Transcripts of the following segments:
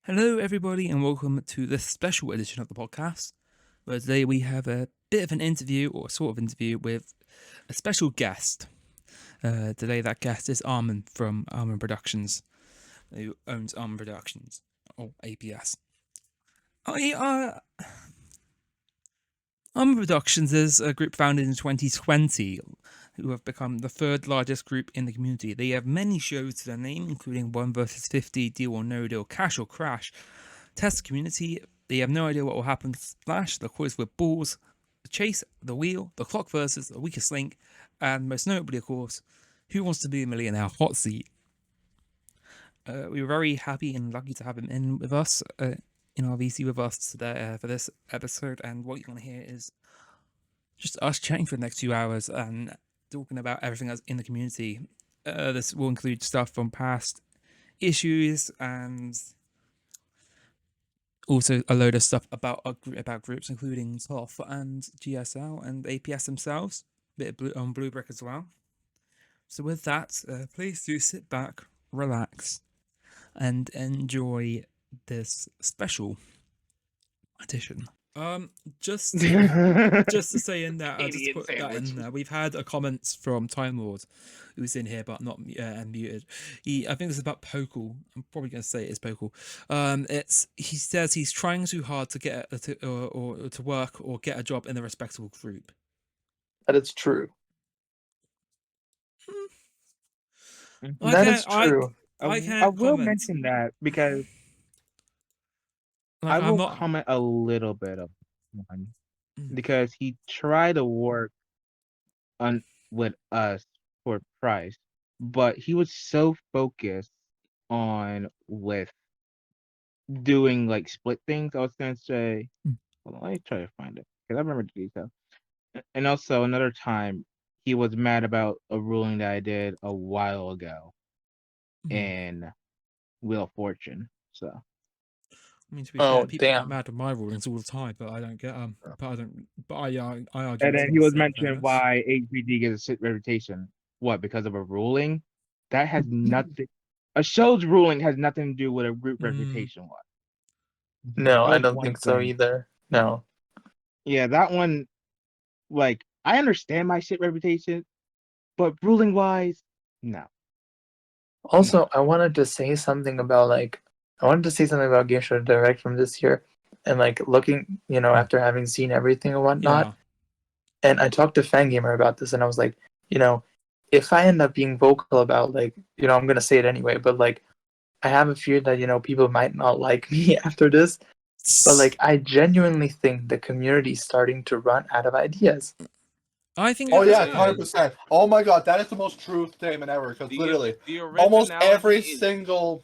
Hello, everybody, and welcome to this special edition of the podcast, where today we have a bit of an interview, or sort of interview, with a special guest. Today, that guest is Arman from Arman Productions, who owns Arman Productions, or APS. Arman Productions is a group founded in 2020, who have become the third largest group in the community. They have many shows to their name, including 1 versus 50, Deal or No Deal, Cash or Crash, Test the Community. They have no idea what will happen, Splash, the Quiz with Balls, the Chase, the Wheel, the Clock versus the Weakest Link, and most notably, of course, Who Wants to Be a Millionaire Hot Seat. We were very happy and lucky to have him in with us, in our VC with us today for this episode, and what you're going to hear is just us chatting for the next 2 hours and talking about everything that's in the community. This will include stuff from past issues and also a load of stuff about groups, including TOF and GSL and APS themselves. A bit of Blue Brick as well. So with that, please do sit back, relax, and enjoy this special edition. Just to say in there, I'll just put that in there. We've had a comments from Time Lord, who's in here but not muted. I think this is about Pokel. I'm probably going to say it is Pokel. He says he's trying too hard to get to work or get a job in a respectable group. That is true. That is true. I will mention that because I will comment a little bit of one because he tried to work with us for price, but he was so focused on with doing like split things. I was gonna say, hold on, let me try to find it because I remember the detail. And also another time, he was mad about a ruling that I did a while ago in Wheel of Fortune. So. I mean, to be fair, people get mad at my rulings all the time, but I don't get But I argue. And then he was mentioning why HPD gets a reputation. What, because of a ruling? That has nothing. A show's ruling has nothing to do with a group reputation. What? No, I don't think so either. No. Yeah, that one. Like, I understand my shit reputation, but ruling wise, no. Also, no. I wanted to say something about Game Show Direct from this year, and like looking, after having seen everything and whatnot. Yeah. And I talked to Fangamer about this, and I was like, if I end up being vocal about I'm gonna say it anyway, but like, I have a fear that people might not like me after this. But like, I genuinely think the community's starting to run out of ideas. I think. Oh yeah, 100%. Oh my god, that is the most true statement ever. Because literally, almost every single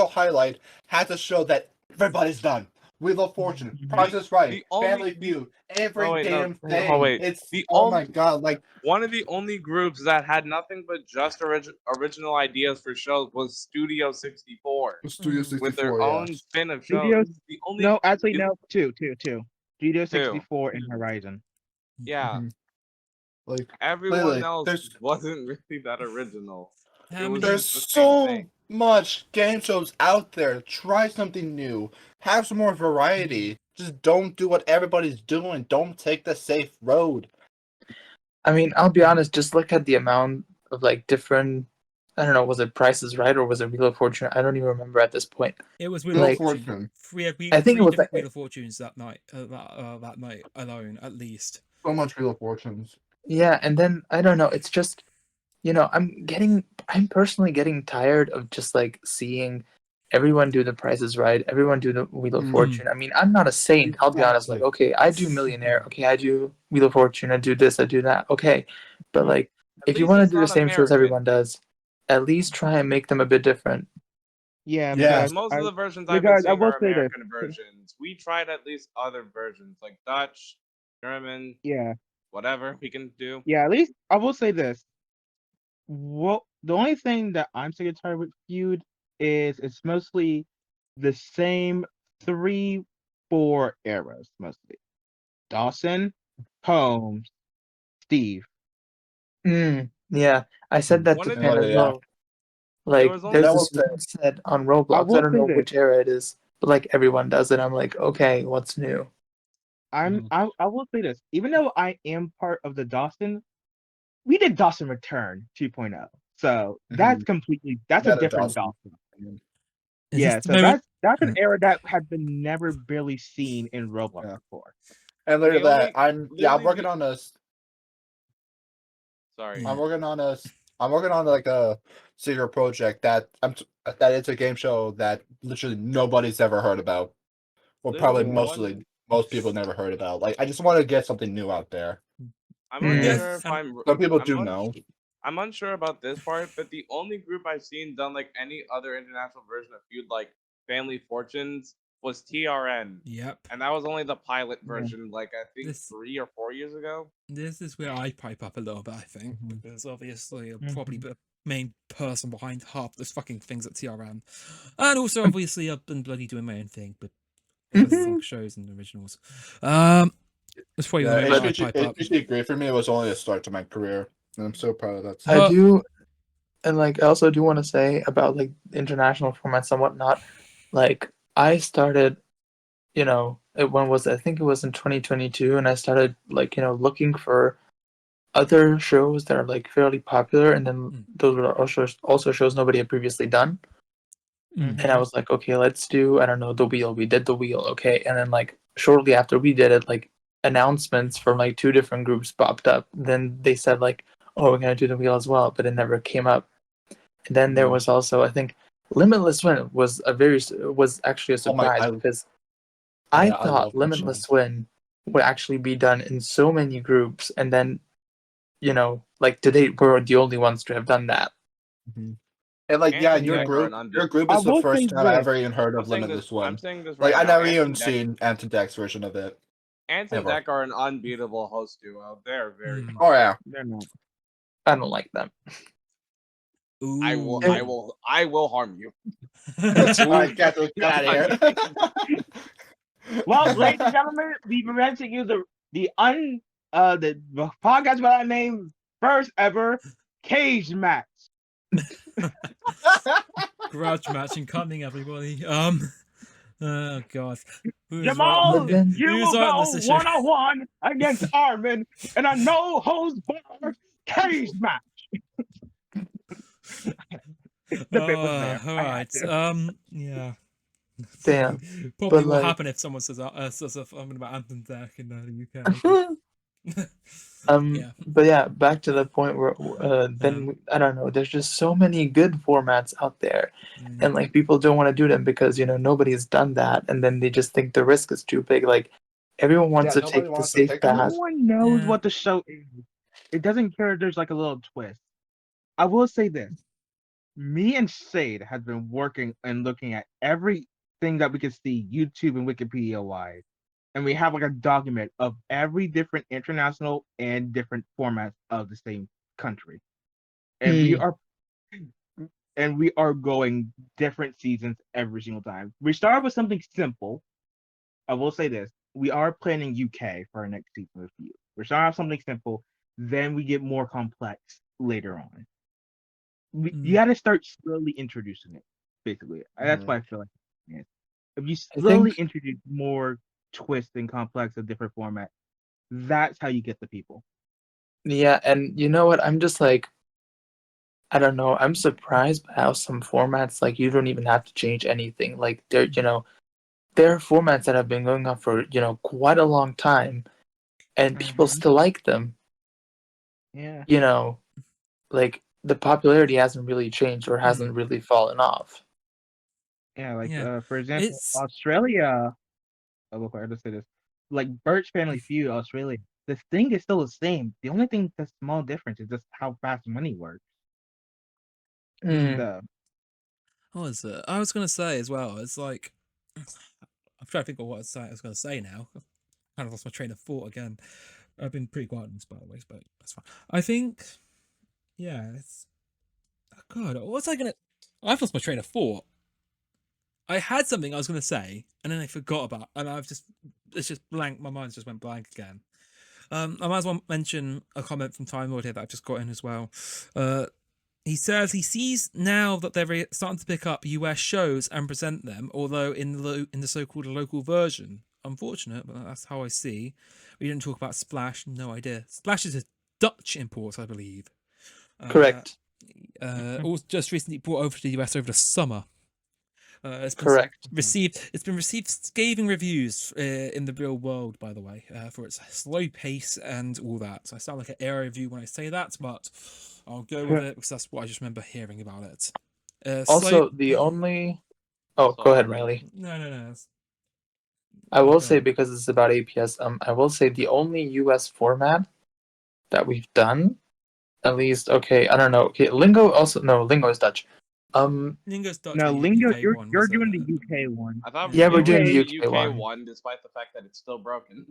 highlight has a show that everybody's done. Wheel of Fortune, Price is Right, Family Feud, every damn thing. It's my god, like one of the only groups that had nothing but just original ideas for shows was Studio 64. Studio 64 with their own spin of shows. No, actually, no, two. Studio 64 and Horizon. Yeah. Like everyone else wasn't really that original. There's so much game shows out there. Try something new. Have some more variety. Just don't do what everybody's doing. Don't take the safe road. I mean, I'll be honest. Just look at the amount of different. I don't know. Was it Price is Right or was it Wheel of Fortune? I don't even remember at this point. It was Wheel of Fortune. I think it was Wheel of Fortunes that night. That night alone, at least. So much Wheel of Fortunes. Yeah, and then I don't know. It's just, I'm personally getting tired of just seeing everyone do the Price is Right, everyone do the Wheel of Fortune. I mean, I'm not a saint. I'll be honest. Like, okay, I do Millionaire. Okay, I do Wheel of Fortune. I do this. I do that. Okay, but if you want to do the same shows everyone does, at least try and make them a bit different. Yeah. Most of the versions I've seen are American versions. We tried at least other versions like Dutch, German. Yeah. Whatever we can do. Yeah, at least I will say this. Well, the only thing that I'm sick and tired with Feud is it's mostly the same 3-4 eras, mostly. Dawson, Holmes, Steve. Yeah, I said that to Pan as well. Like was only- there's That this was one set on I Roblox. will I don't say know this. which era it is, but like everyone does it. I'm like, okay, what's new? I will say this. Even though I am part of the Dawson, we did Dawson Return 2.0. So that's that's a Better different Dawson. Dawson. Is Yeah, this the so moment? that's an era that had been never barely seen in Roblox Yeah. before. And later The that only- I'm literally working the- on a Sorry. Yeah. I'm working on like a secret project that that it's a game show that literally nobody's ever heard about. Or probably Literally most people never heard about. Like I just want to get something new out there. I'm Mm. unsure Yes, if I'm. Some people I'm do uns- know. I'm unsure about this part, but the only group I've seen done like any other international version of Feud like Family Fortunes was TRN, Yep. and that was only the pilot Yeah. version, like I think This- 3 or 4 years ago. This is where I pipe up a little bit, I think, because obviously I'm probably the main person behind half those fucking things at TRN. And also, obviously, I've been bloody doing my own thing, but it's like shows and originals. It's probably the moment I pipe up. HBC Great for me was only a start to my career. And I'm so proud of that. I do, and like I also do want to say about like international formats and whatnot. Like I started, when was it? I think it was in 2022, and I started like looking for other shows that are like fairly popular, and then those were also shows nobody had previously done. And I was like, okay, let's do, I don't know, the wheel. We did the wheel, okay, and then like shortly after we did it, like announcements from like 2 different groups popped up. Then they said like, oh, we're gonna do the wheel as well, but it never came up. And then there was also, I think, Limitless Win was actually a Oh my- surprise I- because Yeah, I I thought love that Limitless Win would actually be done in so many groups, and then like to date we're the only ones to have done that. And like, yeah, Anton your Deck are an group I is the will first say time I this. ever even heard of I'm saying Limitless this- One. I'm saying this Like right I now, never even Anton Deck- seen Anton Deck's version of it. Anton Ever. Deck are an unbeatable host duo. They're very. Oh yeah. They're not. I don't like them. I will harm you. Alright, get out of here. Well, ladies and gentlemen, we presenting you the podcast by that name, first ever cage match. Grudge match incoming, everybody. Oh god. Jamal, you Who's will right on go this issue? 1-on-1 against Arman in a no holds barred cage match. The bit was there. All I had right. to. Yeah. Damn. Probably But, will like- happen if someone says something about Anthem Deck in the UK. Yeah. But yeah, back to the point where I don't know. There's just so many good formats out there, and like people don't want to do them because nobody's done that, and then they just think the risk is too big. Like everyone wants to take the safe No path. one knows Yeah. what the show is. It doesn't care if there's like a little twist. I will say this. Me and Sade has been working and looking at everything that we can see YouTube and Wikipedia wise. And we have like a document of every different international and different formats of the same country. And we are going different seasons every single time. We started with something simple. I will say this. We are planning UK for our next season with you. We're starting off something simple, then we get more complex later on. You got to start slowly introducing it, basically. That's why I feel like if you slowly introduce more twists and complex of different formats, that's how you get the people. Yeah, and you know what? I'm just like, I don't know. I'm surprised by how some formats like you don't even have to change anything. Like there are formats that have been going on for quite a long time, and people still like them. Yeah. Like the popularity hasn't really changed or hasn't really fallen off. Yeah, like for example, Australia. Oh, look, I just say this. Like Birch Family Feud, Australia. The thing is still the same. The only thing that's small difference is just how fast money works. What was it? I was gonna say as well. It's like I'm trying to think of what I was gonna say now. I kind of lost my train of thought again. I've been pretty quiet on this, by the way, but that's fine. I think, yeah, it's. Oh God, what was I gonna? I've lost my train of thought. I had something I was gonna say, and then I forgot about, and it's just blank. My mind just went blank again. I might as well mention a comment from Time Lord here that I've just got in as well. He says he sees now that they're starting to pick up US shows and present them, although in the so-called local version. Unfortunate, but that's how I see. We didn't talk about Splash. No idea. Splash is a Dutch import, I believe. Correct. Also just recently brought over to the US over the summer. It's been Correct. It's been received scathing reviews in the real world, by the way, for its slow pace and all that. So I sound like an air review when I say that, but I'll go with it because that's what I just remember hearing about it. Also, the only. Oh, go ahead, Riley. No. I will say, because it's about APS, I will say the only US format that we've done, at least, okay, I don't know. Okay, Lingo also, no, Lingo is Dutch. Lingo's Dutch. No, but Lingo, UK you're one, you're was doing it? the UK one. I thought Yeah, we're doing the the UK one. despite the fact that it's still broken.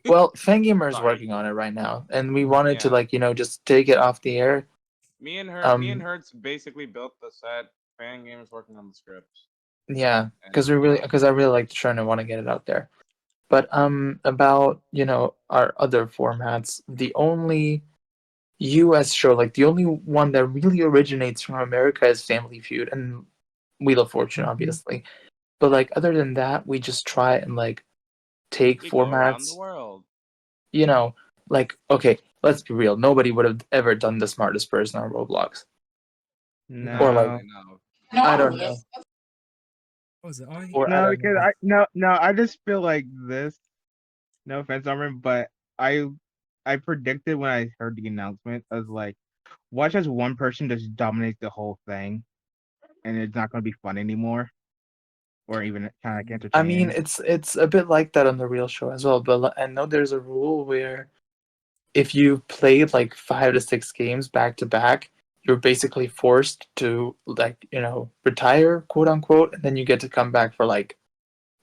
Well, Fangamer is Sorry. working on it right now, and we wanted to, Yeah. like, just take it off the air. Me and Hertz basically built the set. Fan Game's working on the scripts. Yeah, because I really like the show and I want to get it out there. But about our other formats, the only US show, like the only one that really originates from America is Family Feud and Wheel of Fortune, obviously. But like other than that, we just try and like take We go around the formats. world. Like, okay, let's be real. Nobody would have ever done the smartest person on Roblox. No. Or like, No. I don't know. Was it I? Or I No, don't because know. I just feel like this. No offense, Arman, but I predicted when I heard the announcement, I was like, watch as one person just dominates the whole thing, and it's not going to be fun anymore, or even kind of like entertaining. I mean, it's a bit like that on the real show as well. But I know there's a rule where if you played like 5 to 6 games back to back, you're basically forced to retire, quote unquote, and then you get to come back for like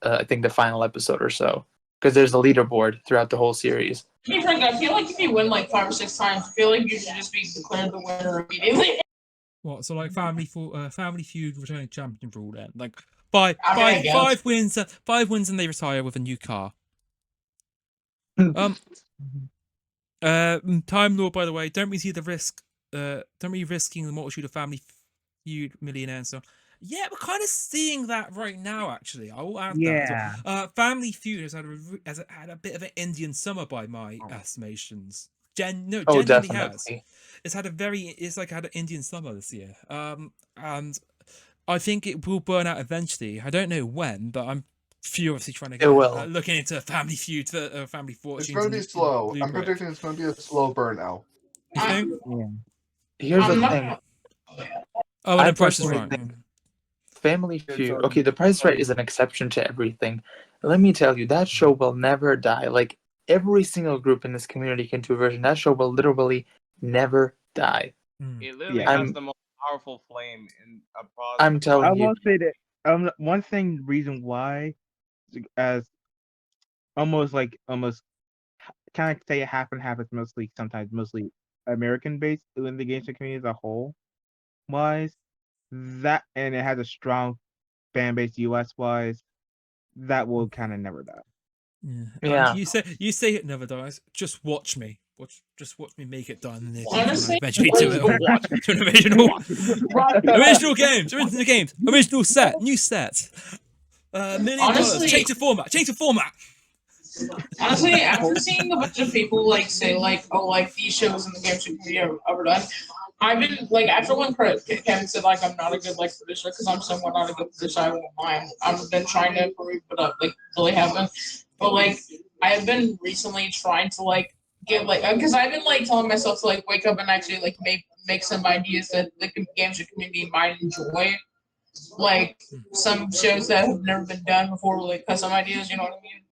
I think the final episode or so, because there's a leaderboard throughout the whole series. To be frank, I feel like if you win like 5 or 6 times, I feel like you should just be declared the winner immediately. What? So like Family Feud returning champion rule then? Like I five wins and they retire with a new car. Time Lord, by the way, don't we see the risk? Don't we risking the multitude of Family Feud, Millionaire and stuff? Yeah, we're kind of seeing that right now. Actually, I will add that. As well. Family Feud has had a bit of an Indian summer by my estimations. Genuinely definitely has. It's had an Indian summer this year. And I think it will burn out eventually. I don't know when, but I'm furiously trying to get looking into Family Feud, Family Fortunes. It's going to be slow. I'm predicting it's going to be a slow burnout. You think? Yeah. Here's the thing. Oh, and the price is right. Family Feud. Okay, the Price is Right is an exception to everything. Let me tell you, that show will never die. Like, every single group in this community can do a version. That show will literally never die. It literally has the most powerful flame in a process. I'm telling you. I will say that one reason why, as almost kind of say half and half, it's mostly American based in the games community as a whole wise, that, and it has a strong fan base US wise, that will kind of never die. Yeah. You say it never dies. Just watch me. Just watch me make it die, and then Honestly, eventually to an original games, original set, new set. $1 million. Change the format. Honestly, after seeing a bunch of people like say like, oh, like these shows in the games community are overdone, I've been like, after when Kevin said like I'm not a good like producer because I'm somewhat not a good producer, I won't mind. I've been trying to improve, but like really haven't. But like I have been recently trying to like get like, because I've been like telling myself to like wake up and actually like make some ideas that the games community might enjoy, like some shows that have never been done before, like custom ideas. You know what I mean?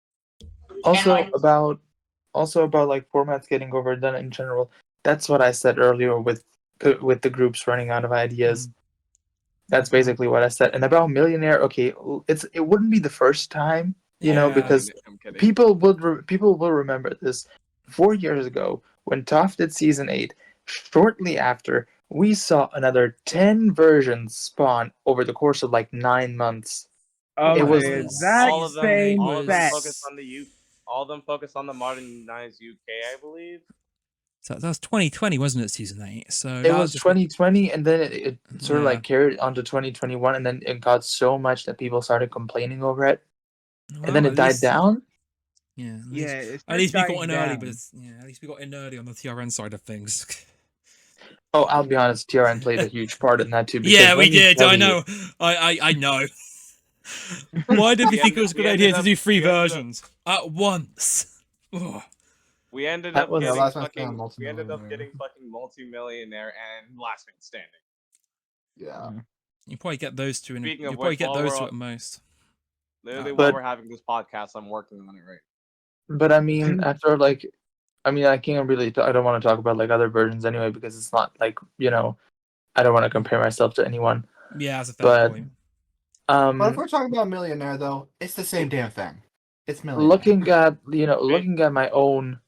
Also about like formats getting overdone in general. That's what I said earlier with the groups running out of ideas. That's basically what I said. And about Millionaire, okay, it wouldn't be the first time, because people will remember this. 4 years ago, when TOF did season 8, shortly after, we saw another 10 versions spawn over the course of like 9 months. It was all of them focused on the modernized UK, I believe. So that was 2020, wasn't it? Season 8. So It that was just 2020, and then it sort of Yeah. like carried onto 2021, and then it got so much that people started complaining over it, and then well, it died down. Yeah, It's at least we got dying in early, down. but at least we got in early on the TRN side of things. Oh, I'll be honest, TRN played a huge part in that too. Because Yeah, we let me did. tell I you- know. I know. Why did we think it was a good idea to do 3 versions at once? Ugh. We ended That up was- getting Last Man fucking. Standing, We ended up Multimillionaire. getting fucking Multimillionaire and Last Man Standing. Yeah. You probably get those two. Speaking You of probably which, get while those we're two all- at most. Literally, But- while we're having this podcast, I'm working on it right. But I mean, after like, I mean, I can't really. I don't want to talk about like other versions anyway because it's not like I don't want to compare myself to anyone. Yeah, that's a fair But point. But if we're talking about Millionaire, though, it's the same damn thing. It's Millionaire. looking at looking at my own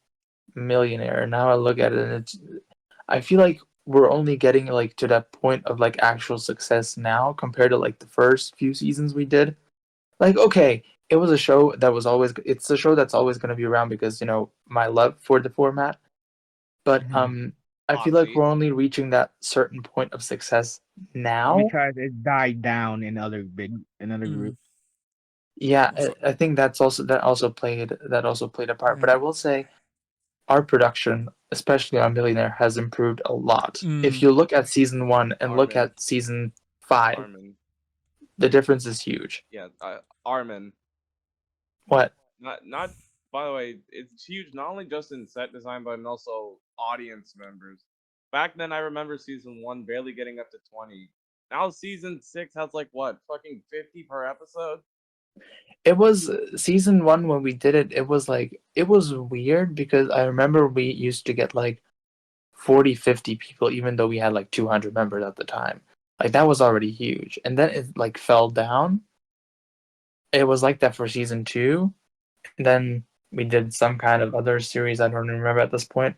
Millionaire, now I look at it and I feel like we're only getting like to that point of like actual success now compared to like the first few seasons we did. Like, okay, it was a show that was always, it's a show that's always going to be around because my love for the format. But I feel like Obviously. we're only reaching that certain point of success now. Because it died down in other groups. Yeah, I think that also played a part. But I will say, our production, especially on Millionaire, has improved a lot. If you look at season 1 and look Armin. at season 5, Armin. the difference is huge. Yeah, Armin. What? Not. By the way, it's huge. Not only just in set design, but also audience members. Back then, I remember season 1 barely getting up to 20. Now season 6 has like what, fucking 50 per episode. It was season 1 when we did it. It was weird because I remember we used to get like 40, 50 people, even though we had like 200 members at the time. Like that was already huge, and then it like fell down. It was like that for season 2. And then we did some kind of other series I don't remember at this point.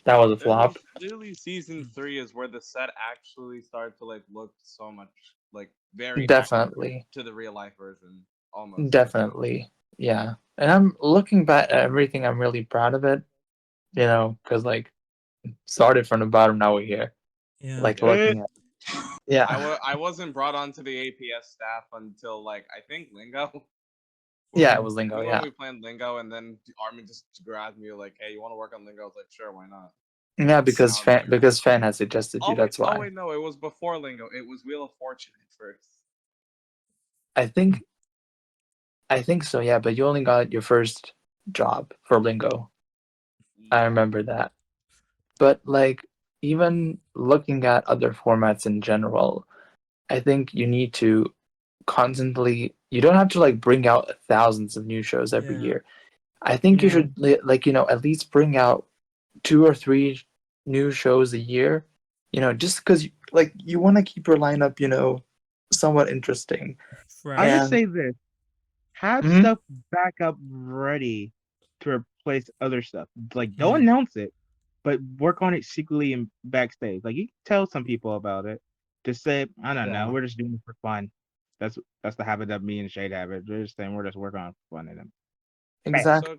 That was a flop. Literally, season 3 is where the set actually started to like look so much like very Definitely. accurate to the real life version. Almost. Definitely. Yeah. And I'm looking back at everything, I'm really proud of it. Because like started from the bottom, now we're here. Yeah. Like looking at I wasn't brought onto the APS staff until like I think Lingo. Yeah, it was Lingo, When yeah. we planned Lingo, and then Armin just grabbed me like, "Hey, you want to work on Lingo?" I was like, "Sure, why not?" Yeah, because Sounds fan had suggested you, that's why. Oh wait, no, it was before Lingo. It was Wheel of Fortune at first. I think so, yeah, but you only got your first job for Lingo. I remember that. But like even looking at other formats in general, I think you need to constantly, you don't have to like bring out thousands of new shows every year. I think you should like at least bring out 2 or 3 new shows a year, just because like you want to keep your lineup somewhat interesting. I just say this: have stuff back up ready to replace other stuff. Like don't announce it, but work on it secretly and backstage. Like you can tell some people about it. Just say, I don't know, we're just doing it for fun. That's the habit that me and Shade have. It. They're just saying we're just working on fun in them. Exactly.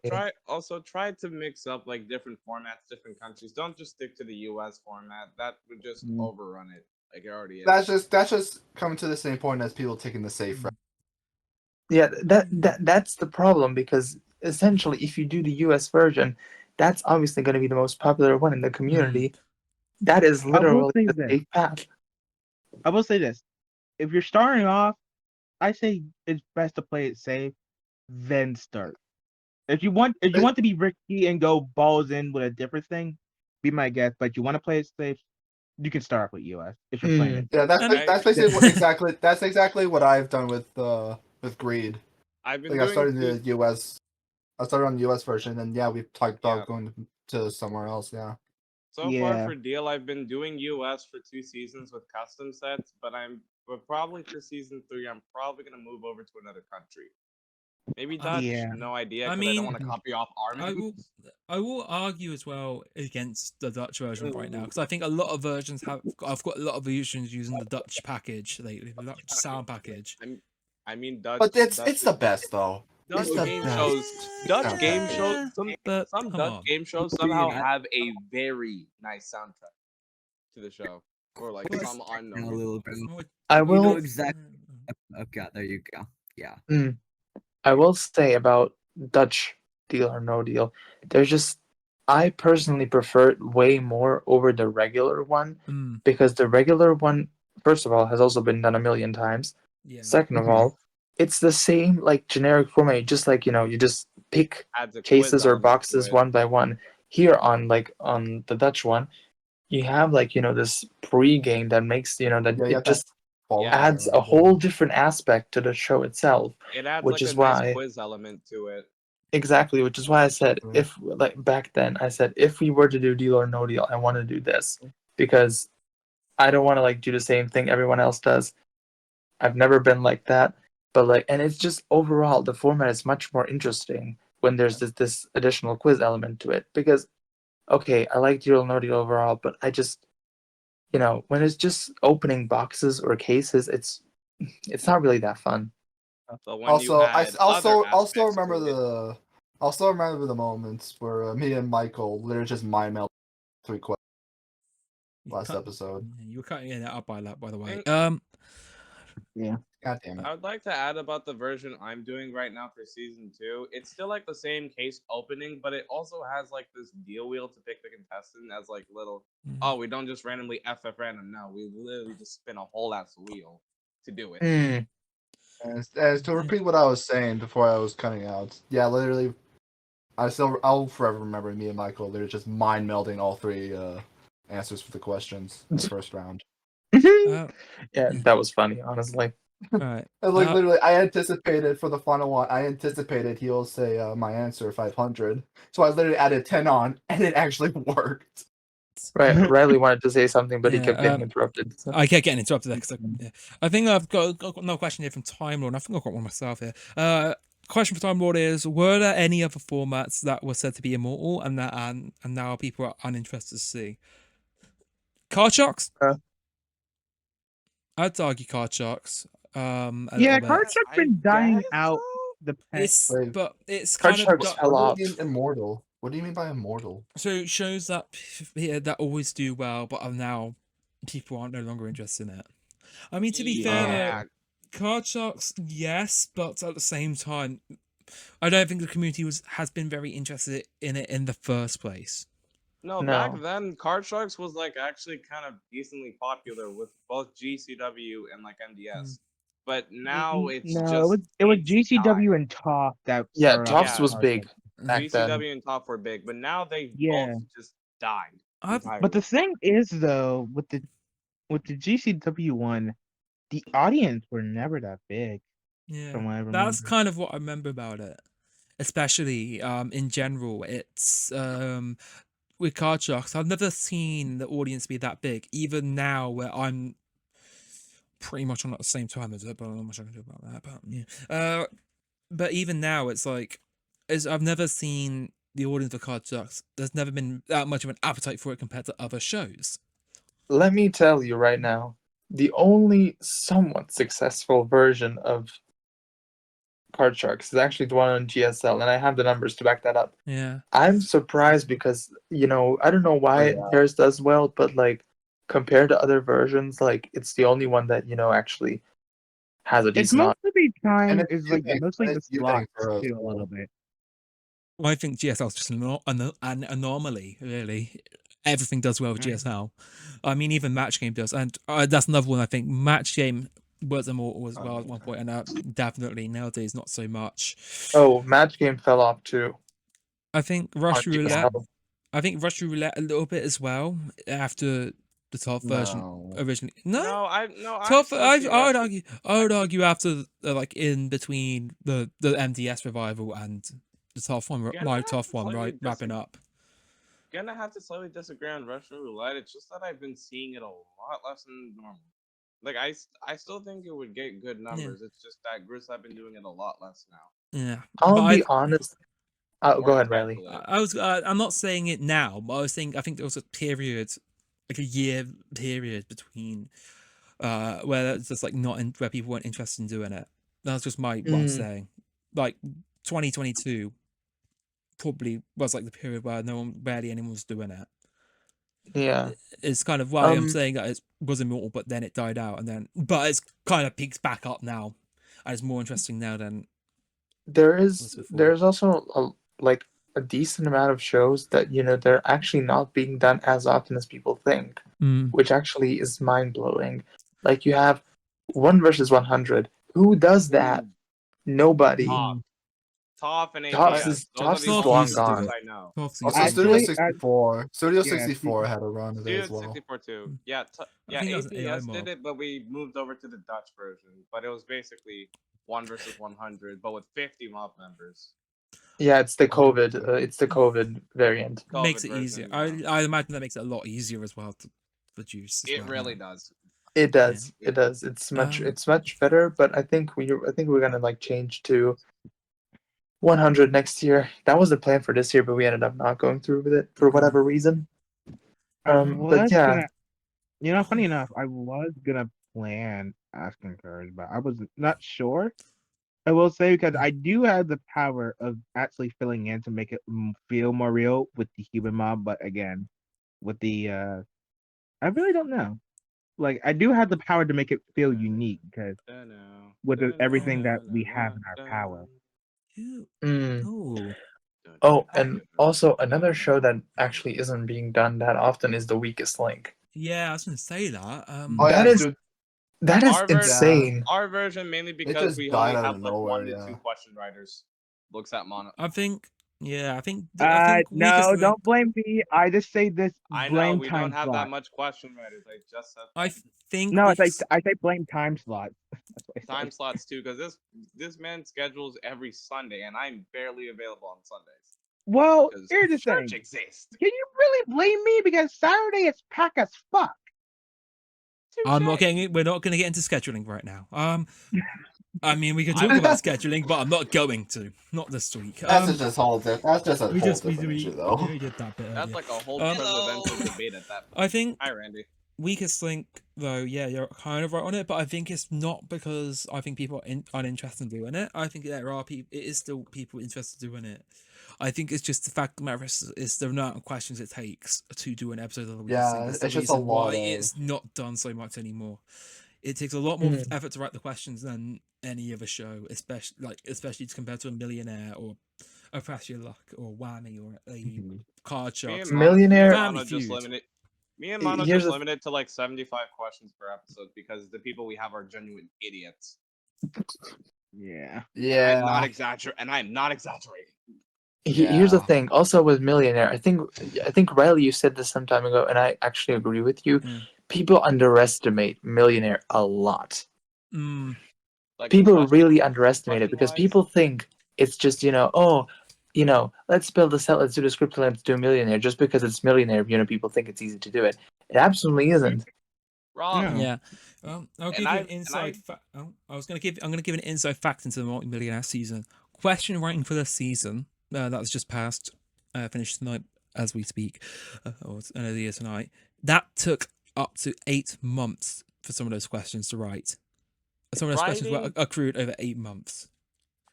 So try to mix up like different formats, different countries. Don't just stick to the US format. That would just overrun it. Like it already is. That's just coming to the same point as people taking the safe route. Yeah, that's the problem, because essentially if you do the US version, that's obviously going to be the most popular one in the community. That is literally the safe path. I will say this: if you're starting off, I say it's best to play it safe, then start. If you want to be risky and go balls in with a different thing, be my guest. But you want to play it safe, you can start with US if you're playing it. Yeah, that's basically exactly what I've done with Greed. I started in the US. I started on the US version, and we've talked about going to somewhere else. Yeah. So far for Deal, I've been doing US for 2 seasons with custom sets, but probably for season 3, I'm probably gonna move over to another country. Maybe Dutch. No idea. I don't want to copy off Armin. I will argue as well against the Dutch version right now, because I think a lot of versions I've got a lot of versions using the Dutch package lately, the Dutch sound package. I mean Dutch. But it's the best though. Dutch the game best. shows, Dutch soundtrack. game shows, but some come Dutch on. game shows somehow have a very nice soundtrack to the show, or like some unknown. A little bit. I You will. know exactly. Okay, there you go. Yeah. I will say about Dutch Deal or No Deal. There's just I personally prefer it way more over the regular one because the regular one, first of all, has also been done a million times. Yeah. Second of all, it's the same like generic format. You just like you just pick Adds a quiz cases or element to boxes it. one by one. Here on the Dutch one, you have like this pre-game that makes that Yeah, it just Yeah. adds a whole different aspect to the show itself. It adds which like is a nice why quiz element to it. exactly, which is why I said if like back then I said if we were to do Deal or No Deal, I want to do this because I don't want to like do the same thing everyone else does. I've never been like that, but like, and it's just overall the format is much more interesting when there's this additional quiz element to it because okay, I like Deal or No Deal overall, but I just when it's just opening boxes or cases, it's not really that fun. But when Also, you I had also other aspects remember to it, the moments where me and Michael literally just mind meld 3 questions last episode. You were cutting it up by that, by the way. Yeah. God damn it. I would like to add about the version I'm doing right now for season 2. It's still like the same case opening, but it also has like this deal wheel to pick the contestant as like little. Oh, we don't just randomly FF random. No, we literally just spin a whole ass wheel to do it. And to repeat what I was saying before I was cutting out, yeah, literally, I'll forever remember me and Michael literally just mind melding all 3 answers for the questions in the first round. Yeah, that was funny, honestly. Right. And like literally, I anticipated for the final one. I anticipated he'll say my answer 500, so I literally added 10 on, and it actually worked. Right, Riley wanted to say something, but he kept getting interrupted. So. I kept getting interrupted there because I think I've got another question here from Time Lord. I think I've got one myself here. Question for Time Lord is: were there any other formats that were said to be immortal and that and now people are uninterested to see? Card Sharks. I'd argue Card Sharks. Yeah, Card Shark's been dying out. The it's kind Card of Sharks fell off. What do you mean immortal? What do you mean by immortal? So shows that that always do well, but now people aren't no longer interested in it. I mean, to be fair, Card Sharks, yes, but at the same time, I don't think the community has been very interested in it in the first place. No, back then, Card Sharks was like actually kind of decently popular with both GCW and like MDS. But now it's just it was GCW and TOF that started off. TOFs was big back then. GCW and TOF were big, but now they both just died. But the thing is, though, with the GCW one, the audience were never that big. Yeah, from what I remember. That's kind of what I remember about it, especially in general. It's with Card Sharks, I've never seen the audience be that big. Even now, where I'm pretty much on at the same time as it, but not much I can do about that. But yeah, but even now, it's like I've never seen the audience for Card Sharks. There's never been that much of an appetite for it compared to other shows. Let me tell you right now, the only somewhat successful version of Card Sharks is actually the one on GSL, and I have the numbers to back that up. Yeah, I'm surprised because I don't know why theirs does well, but like compared to other versions, like it's the only one that actually has a decent. Most of the time is like mostly the slots too a little bit. Well, I think GSL is just an anomaly, really. Everything does well with GSL. I mean, even Match Game does, and that's another one. I think Match Game was immortal as well at one point, and definitely nowadays not so much. Oh, Match Game fell off too. I think Rush Roulette. I think Rush Roulette a little bit as well after the TOF version originally. I would argue after like in between the MDS revival and the TOF one, my TOF one, right, wrapping up. Gonna have to slightly disagree on Russian Roulette. It's just that I've been seeing it a lot less than normal. Like I still think it would get good numbers. It's just that Gris have been doing it a lot less now. Yeah, I'll be honest. Go ahead, Riley. I'm not saying it now, but I was saying I think there was a period, like a year period between, where it's just like where people weren't interested in doing it. That's just what I'm saying. Like 2022 probably was like the period where barely anyone was doing it. Yeah. It's kind of why I'm saying that it was immortal, but then it died out, but it's kind of peaks back up now, and it's more interesting now than there's also a decent amount of shows that they're actually not being done as often as people think, which actually is mind blowing. Like you have 1 versus 100. Who does that? Nobody. TOF and TOF's ABS. is long gone. I know. Also, Studio 64. Studio 64 had a run of it as well. Studio 64 too. Yeah, ABS did it, but we moved over to the Dutch version. But it was basically 1 versus 100, but with 50 mob members. Yeah, it's the COVID variant. Makes it easier. I imagine that makes it a lot easier as well to produce. It really does. It does. Yeah. It does. It's much better. But I think we're gonna change to 100 next year. That was the plan for this year, but we ended up not going through with it for whatever reason. But yeah, funny enough, I was gonna plan asking Courage, but I was not sure. I will say, because I do have the power of actually filling in to make it feel more real with the human mob, but again, with the I really don't know. Like, I do have the power to make it feel unique, because with everything that we have in our power. Oh, and also another show that actually isn't being done that often is The Weakest Link. Yeah, I was gonna say that. That is insane. Our version mainly because we only have 1 to 2 question writers. Looks at mono. I think no, don't blame me. I just say this. I know we don't have that much question writers. I just said. I think no. I say blame time slots. Time slots too, because this man schedules every Sunday, and I'm barely available on Sundays. Well, here's the thing. Exists. Can you really blame me? Because Saturday is packed as fuck. We're not going to get into scheduling right now. I mean, we can talk about scheduling, but I'm not going to. Not this week. That's just a whole different issue, though. We did that bit That's like a whole presidential debate at that point. I think. Hi, Randy. Weakest Link, though, yeah, you're kind of right on it, but I think it's not because I think people are uninterested in doing it. I think there are people. It is still people interested in doing it. I think it's just the fact of the matter is the amount of questions it takes to do an episode of the Weakest Link. It's just a lot. It's not done so much anymore. It takes a lot more effort to write the questions than any other show, especially compared to a Millionaire or a Press Your Luck or Whammy or a Card Shark. Millionaire. Me and Mono just limited to like 75 questions per episode because the people we have are genuine idiots. Yeah. I'm not exaggerating. Here's the thing. Also with Millionaire, I think Riley, you said this some time ago, and I actually agree with you. People underestimate Millionaire a lot. People really underestimate it because people think it's just let's build a set, let's do the script, let's do Millionaire. Just because it's Millionaire, people think it's easy to do it. It absolutely isn't. Wrong. Yeah. I'll give you an inside fact. I'm gonna give an inside fact into the Multi-Millionaire season. Question writing for this season that was just passed, finished tonight as we speak, or end of the year tonight. That took up to 8 months for some of those questions to write. Some of those questions were accrued over 8 months.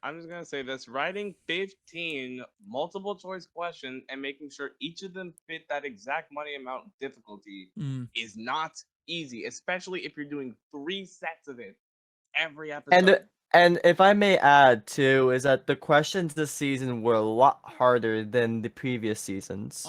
I'm just gonna say this: writing 15 multiple choice questions and making sure each of them fit that exact money amount difficulty is not easy, especially if you're doing 3 sets of it every episode. And if I may add too, is that the questions this season were a lot harder than the previous seasons.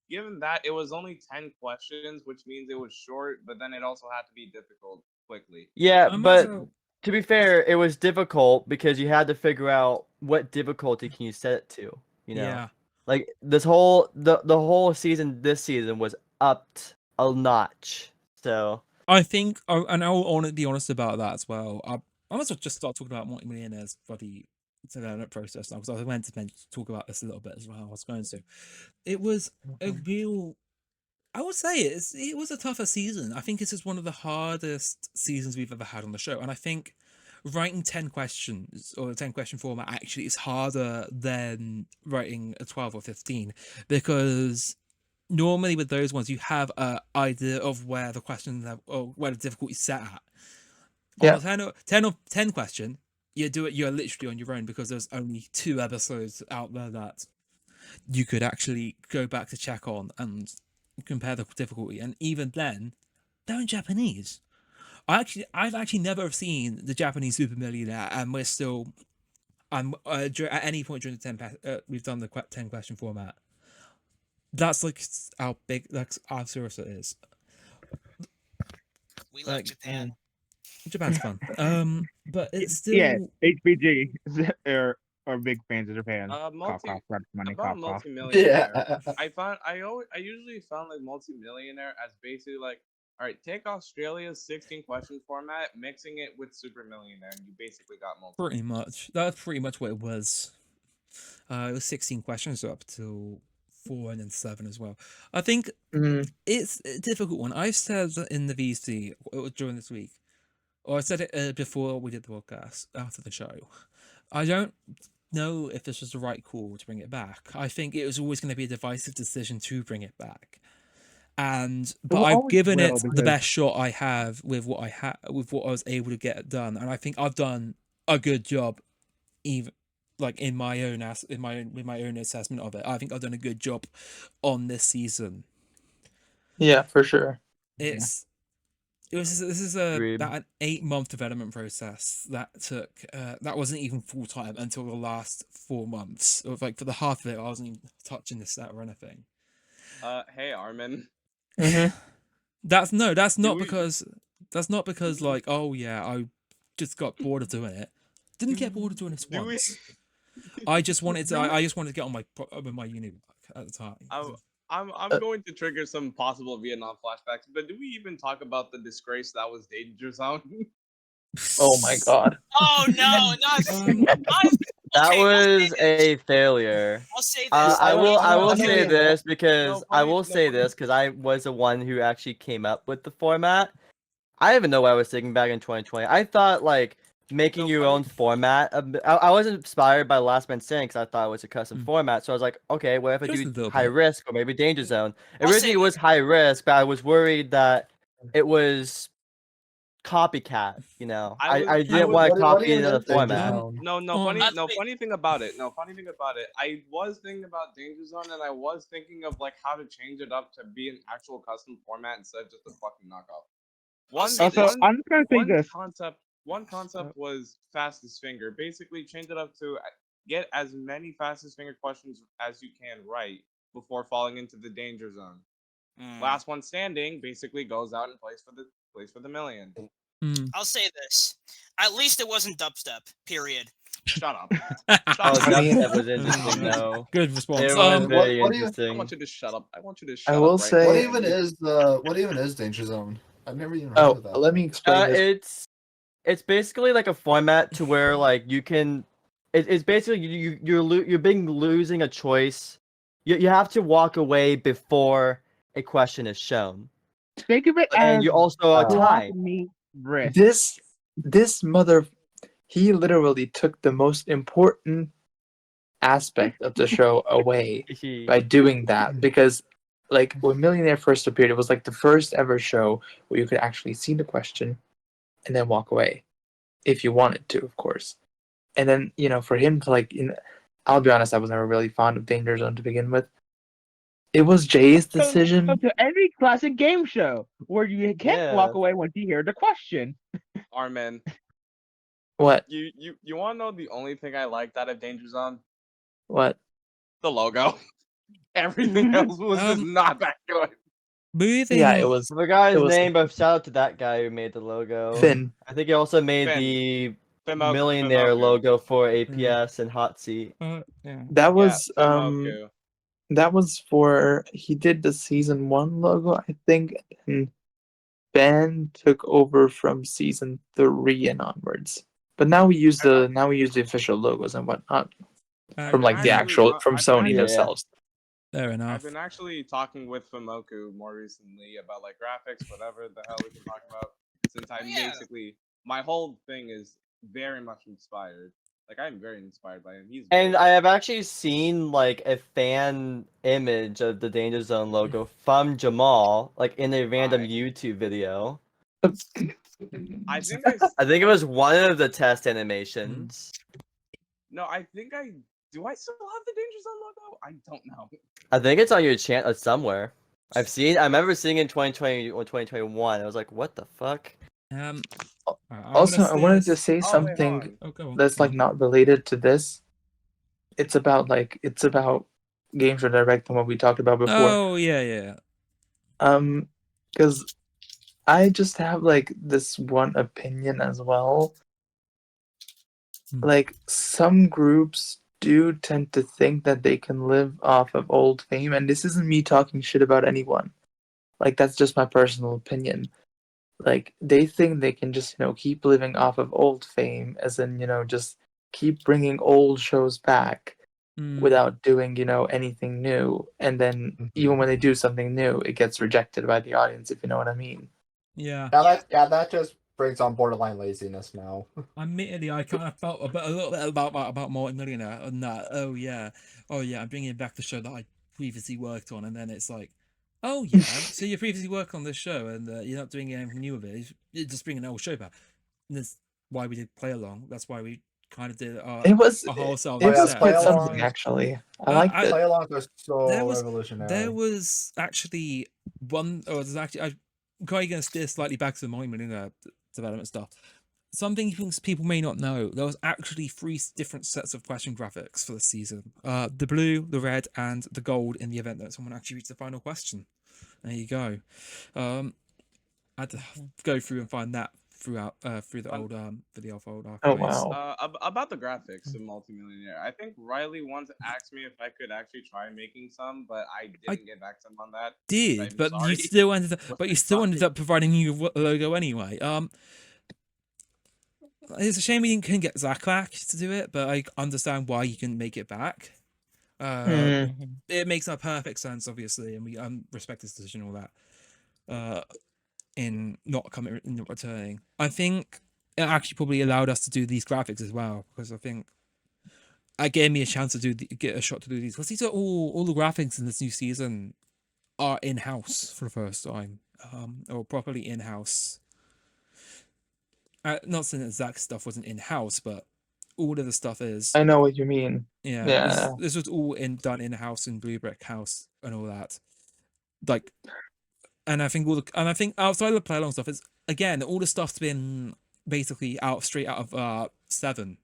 Given that it was only 10 questions, which means it was short, but then it also had to be difficult quickly. Yeah, but to be fair, it was difficult because you had to figure out what difficulty can you set it to. Yeah. Like the whole season this season was upped a notch. So I think, and I'll be honest about that as well. I might as well just start talking about Multi-Millionaire's bloody development process now, because I went to talk about this a little bit as well. I was going to. It was a real. I would say it was a tougher season. I think this is one of the hardest seasons we've ever had on the show, and I think writing 10 questions or a 10 question format actually is harder than writing a 12 or 15, because normally with those ones you have an idea of where the questions have, or where the difficulty is set at. Yeah. On a 10 question, you're literally on your own because there's only 2 episodes out there that you could actually go back to check on and compare the difficulty, and even then, they're in Japanese. I've actually never seen the Japanese Super Millionaire, and we're still, at any point during the we've done the 10 question format. That's like that's how serious it is. We like Japan. Japan's fun. But it's still Yeah, HBG are big fans of Japan. Multimillionaire. I usually found like Multimillionaire as basically like, all right, take Australia's 16 question format, mixing it with Super Millionaire, and you basically got multi. Pretty much. That's pretty much what it was. It was 16 questions up to 4 and then 7 as well. I think it's a difficult one. I said in the VC during this week, or I said it before we did the podcast after the show. I don't know if this was the right call to bring it back. I think it was always going to be a divisive decision to bring it back. But I've given it the best shot I have with what I was able to get done, and I think I've done a good job, even like with my own assessment of it. I think I've done a good job on this season. Yeah, for sure. This is an 8-month development process that took that wasn't even full time until the last 4 months. Or like for the half of it, I wasn't even touching the set or anything. Hey Arman. That's not because like, oh yeah, I just got bored of doing it. Didn't get bored of doing this once. I just wanted to get on with my uni work at the time. I'm going to trigger some possible Vietnam flashbacks, but do we even talk about the disgrace that was Danger Zone? Oh my god. Oh no, that was a failure. I'll say this. I will say this because I was the one who actually came up with the format. I didn't even know what I was thinking back in 2020. I thought like making your own format. I was inspired by Last Man Standing because I thought it was a custom format. So I was like, okay, what if I do high risk or maybe danger zone? Originally it was high risk, but I was worried that it was copycat. You know, I didn't want to copy another format. Funny thing about it. I was thinking about Danger Zone, and I was thinking of like how to change it up to be an actual custom format instead of just a fucking knockoff. One concept was fastest finger. Basically, change it up to get as many fastest finger questions as you can right before falling into the danger zone. Last one standing basically goes out and plays for the million. I'll say this: at least it wasn't dubstep. Period. Shut up. Dubstep was interesting though. Good response. It was very interesting. I want you to shut up. I will say. What even is Danger Zone? I've never even heard of that. Let me explain this. It's basically like a format to where like you can. It's basically you're losing a choice. You have to walk away before a question is shown. Think of it and you also are tied. This mother, he literally took the most important aspect of the show away by doing that, because like when Millionaire first appeared, it was like the first ever show where you could actually see the question and then walk away if you wanted to, of course. And then, you know, for him to like, I'll be honest, I was never really fond of Danger Zone to begin with. It was Jay's decision. To every classic game show where you can't walk away once you hear the question. Arman. What? You want to know the only thing I liked out of Danger Zone? What? The logo. Everything else was just not that good. It was. I forgot his name, but shout out to that guy who made the logo. Finn. I think he also made the Millionaire logo for APS and Hot Seat. That was that was for, he did the season 1 logo, I think, and Ben took over from season 3 and onwards. But now we use the official logos and whatnot from like the actual from Sony themselves. Fair enough. I've been actually talking with Fumoku more recently about like graphics, whatever the hell we can talk about. Since I'm basically, my whole thing is very much inspired. Like I'm very inspired by him. I have actually seen like a fan image of the Danger Zone logo from Jamal, like in a random YouTube video. I think I think it was one of the test animations. No, I think do I still have the Danger Zone logo? I don't know. I think it's on your channel somewhere. I remember seeing it in 2020 or 2021. I was like, what the fuck? Also, I wanted to say something that's like not related to this. It's about Game Show Direct and what we talked about before. Oh yeah. Because I just have like this one opinion as well. Like some groups do tend to think that they can live off of old fame, and this isn't me talking shit about anyone. Like that's just my personal opinion. Like they think they can just keep living off of old fame, as in just keep bringing old shows back without doing anything new, and then even when they do something new, it gets rejected by the audience, if you know what I mean. Yeah. That just brings on borderline laziness now. Admittedly, I kind of felt a little bit about Millionaire and that. Oh yeah, I'm bringing back the show that I previously worked on, and then it's like, oh yeah, so you previously worked on this show, and you're not doing anything new with it. You're just bringing an old show back. And that's why we did play along. That's why we kind of did it was a whole set. It was quite something, actually. I liked it. Play-alongs are so There revolutionary. was actually one, or there's actually, I'm going to steer slightly back to the Millionaire development stuff. Something people may not know, there was actually 3 different sets of question graphics for the season. The blue, the red, and the gold in the event that someone actually reads the final question. There you go. I had to go through and find that through the old old archives. Oh wow. About the graphics of Multimillionaire, I think Riley once asked me if I could actually try making some, but I didn't get back to him on that. But you still ended up providing you a logo anyway. It's a shame we couldn't get Zach back to do it, but I understand why you can make it back. It makes a perfect sense, obviously, and we respect his decision and all that. In not returning, I think it actually probably allowed us to do these graphics as well, because I think it gave me a chance to get a shot to do these, because these are all the graphics in this new season are in house for the first time, or properly in house. Not saying that Zach's stuff wasn't in house, but all of the stuff is. I know what you mean. Yeah. This was all done in house in Blue Brick House and all that. Like, and I think outside of the play along stuff is, again, all the stuff's been basically straight out of 7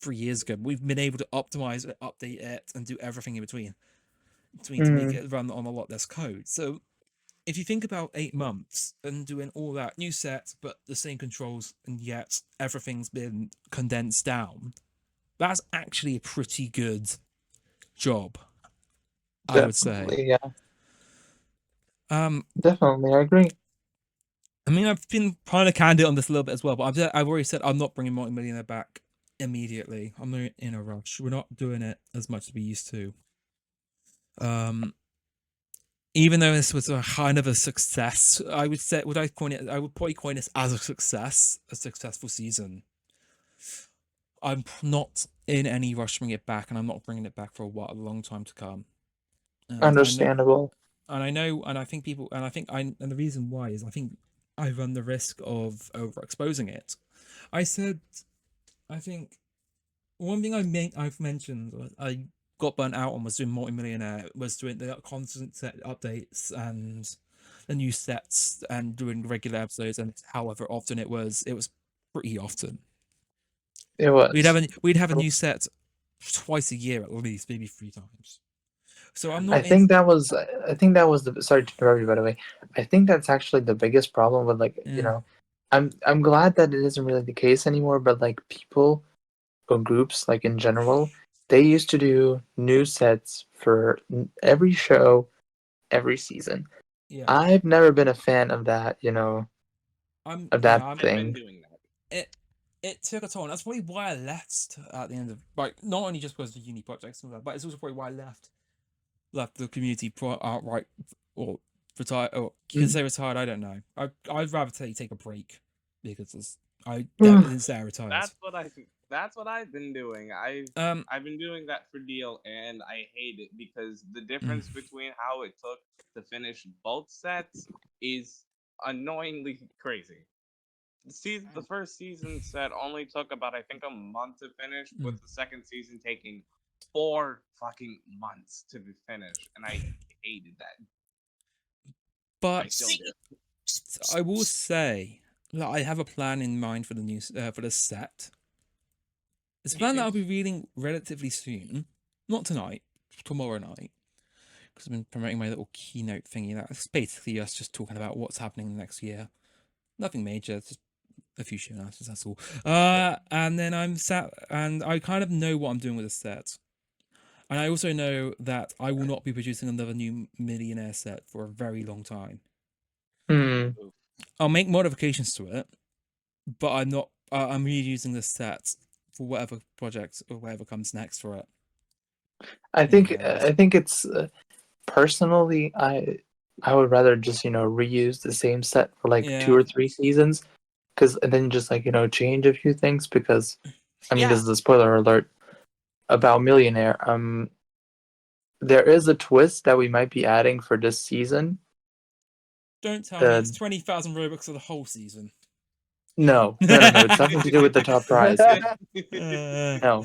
3 years ago. We've been able to optimize it, update it, and do everything in between to make it run on a lot less code. So if you think about 8 months and doing all that new sets but the same controls, and yet everything's been condensed down, that's actually a pretty good job. Definitely, I would say. Yeah. Definitely, I agree. I mean, I've been kind of candid on this a little bit as well, but I've already said I'm not bringing Millionaire back immediately. I'm not in a rush. We're not doing it as much as we used to. Even though this was a kind of a success, I would probably coin this as a successful season. I'm not in any rush to bring it back, and I'm not bringing it back for a long time to come. Understandable. And the reason why is I think I run the risk of overexposing it. I think one thing I've mentioned, I got burnt out on, was doing Multimillionaire, was doing the constant set updates and the new sets and doing regular episodes, and however often it was pretty often. It was. We'd have a new set twice a year at least, maybe 3 times. So I'm not. I think that was the. Sorry to interrupt you, by the way. I think that's actually the biggest problem with I'm glad that it isn't really the case anymore. But like people or groups, like in general, they used to do new sets for every show, every season. Yeah. I've never been a fan of that. Thing. I've been doing that. It took a toll. That's probably why I left at the end of, like, not only just because of the uni projects and all that, but it's also probably why I left the community outright, or retire, or because they retired. I don't know. I'd rather take a break, because I definitely say I retired. That's what I've been doing. I've been doing that for Deal, and I hate it because the difference between how it took to finish both sets is annoyingly crazy. the first season set only took about, I think, a month to finish, with the second season taking 4 fucking months to be finished, and I hated that. I But still do. I will say that I have a plan in mind for the new for the set. It's a plan that I'll be reading relatively soon, not tonight, tomorrow night, because I've been promoting my little keynote thingy. That's basically us just talking about what's happening the next year. Nothing major, just a few show announcements. That's all. And then I'm sat and I kind of know what I'm doing with the set. And I also know that I will not be producing another new Millionaire set for a very long time. I'll make modifications to it, but I'm not. I'm reusing the set for whatever project or whatever comes next for it. I think it's personally, I would rather just reuse the same set for like 2 or 3 seasons, because then just like change a few things, because I mean this is a spoiler alert about Millionaire. There is a twist that we might be adding for this season. Don't tell me it's 20,000 Robux for the whole season. No. It's nothing to do with the top prize. No.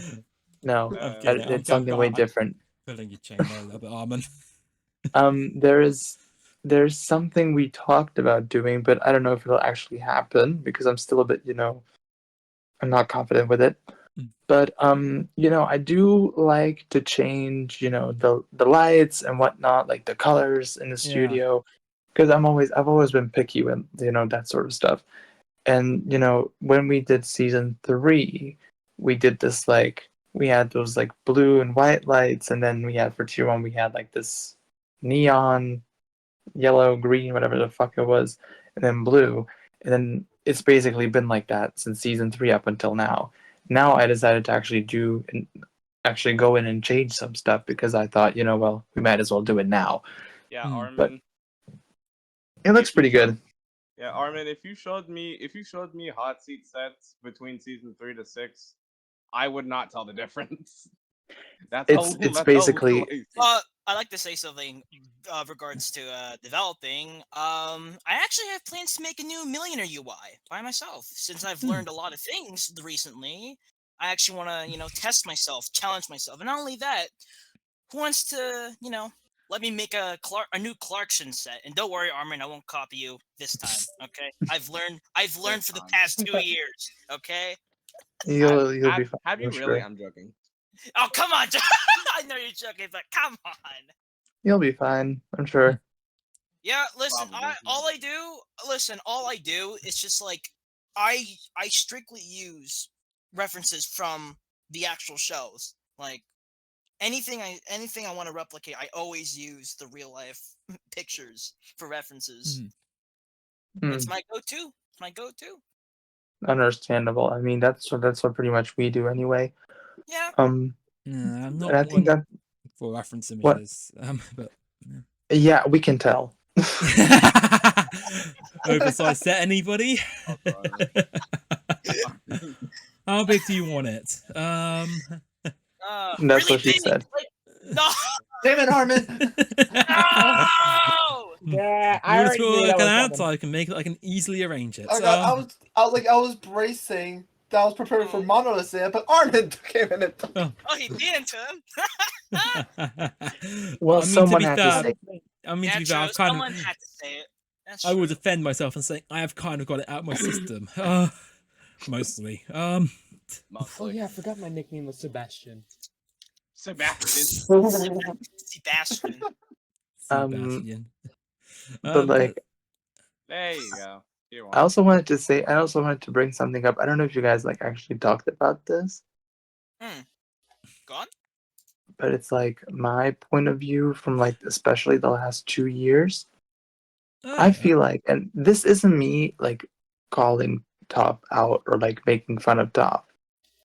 It's something way different. Pulling your chain there a little bit, Arman. There's something we talked about doing, but I don't know if it'll actually happen because I'm still a bit, I'm not confident with it. But I do like to change, the lights and whatnot, like the colors in the studio, because I've always been picky with that sort of stuff. And when we did season 3, we did this we had those blue and white lights, and then we had for tier 1 we had this neon yellow, green, whatever the fuck it was, and then blue, and then it's basically been like that since season 3 up until now. Now I decided to actually go in and change some stuff because I thought, well, we might as well do it now. Yeah, Arman. But it looks pretty good. Yeah, Arman, if you showed me hot seat sets between season 3 to 6, I would not tell the difference. It's basically. I'd like to say something regards to developing. I actually have plans to make a new Millionaire UI by myself. Since I've learned a lot of things recently, I actually want to, test myself, challenge myself, and not only that, who wants to, let me make a new Clarkson set? And don't worry, Armin, I won't copy you this time. Okay, I've learned for the past 2 years. Okay. You'll be fine. Have you really? I'm joking. Oh, come on. I know you're joking, but come on. You'll be fine, I'm sure. Yeah, listen, all I do is just I strictly use references from the actual shows. Like anything I want to replicate, I always use the real life pictures for references. It's my go-to. Understandable. I mean, that's what pretty much we do anyway. Yeah. I'm not I think that for reference images. But yeah, we can tell. Oversized set, anybody? How big do you want it? That's really what she big. said. No. Damn it, Armin! No! Yeah, I already knew that was coming. I can make it. I can easily arrange it. I was bracing. I was preparing for Mono to say it, but Armin came in it. Oh, he did into him. Well, someone had to say it. I mean, to be fair, someone had to say it. That's I true. would defend myself and say I have kind of got it out of my system. Mostly. Oh yeah, I forgot my nickname was Sebastian. Sebastian. But there you go. I also wanted to bring something up. I don't know if you guys actually talked about this. Go on. But it's my point of view from especially the last 2 years. I feel and this isn't me calling TOF out or making fun of TOF.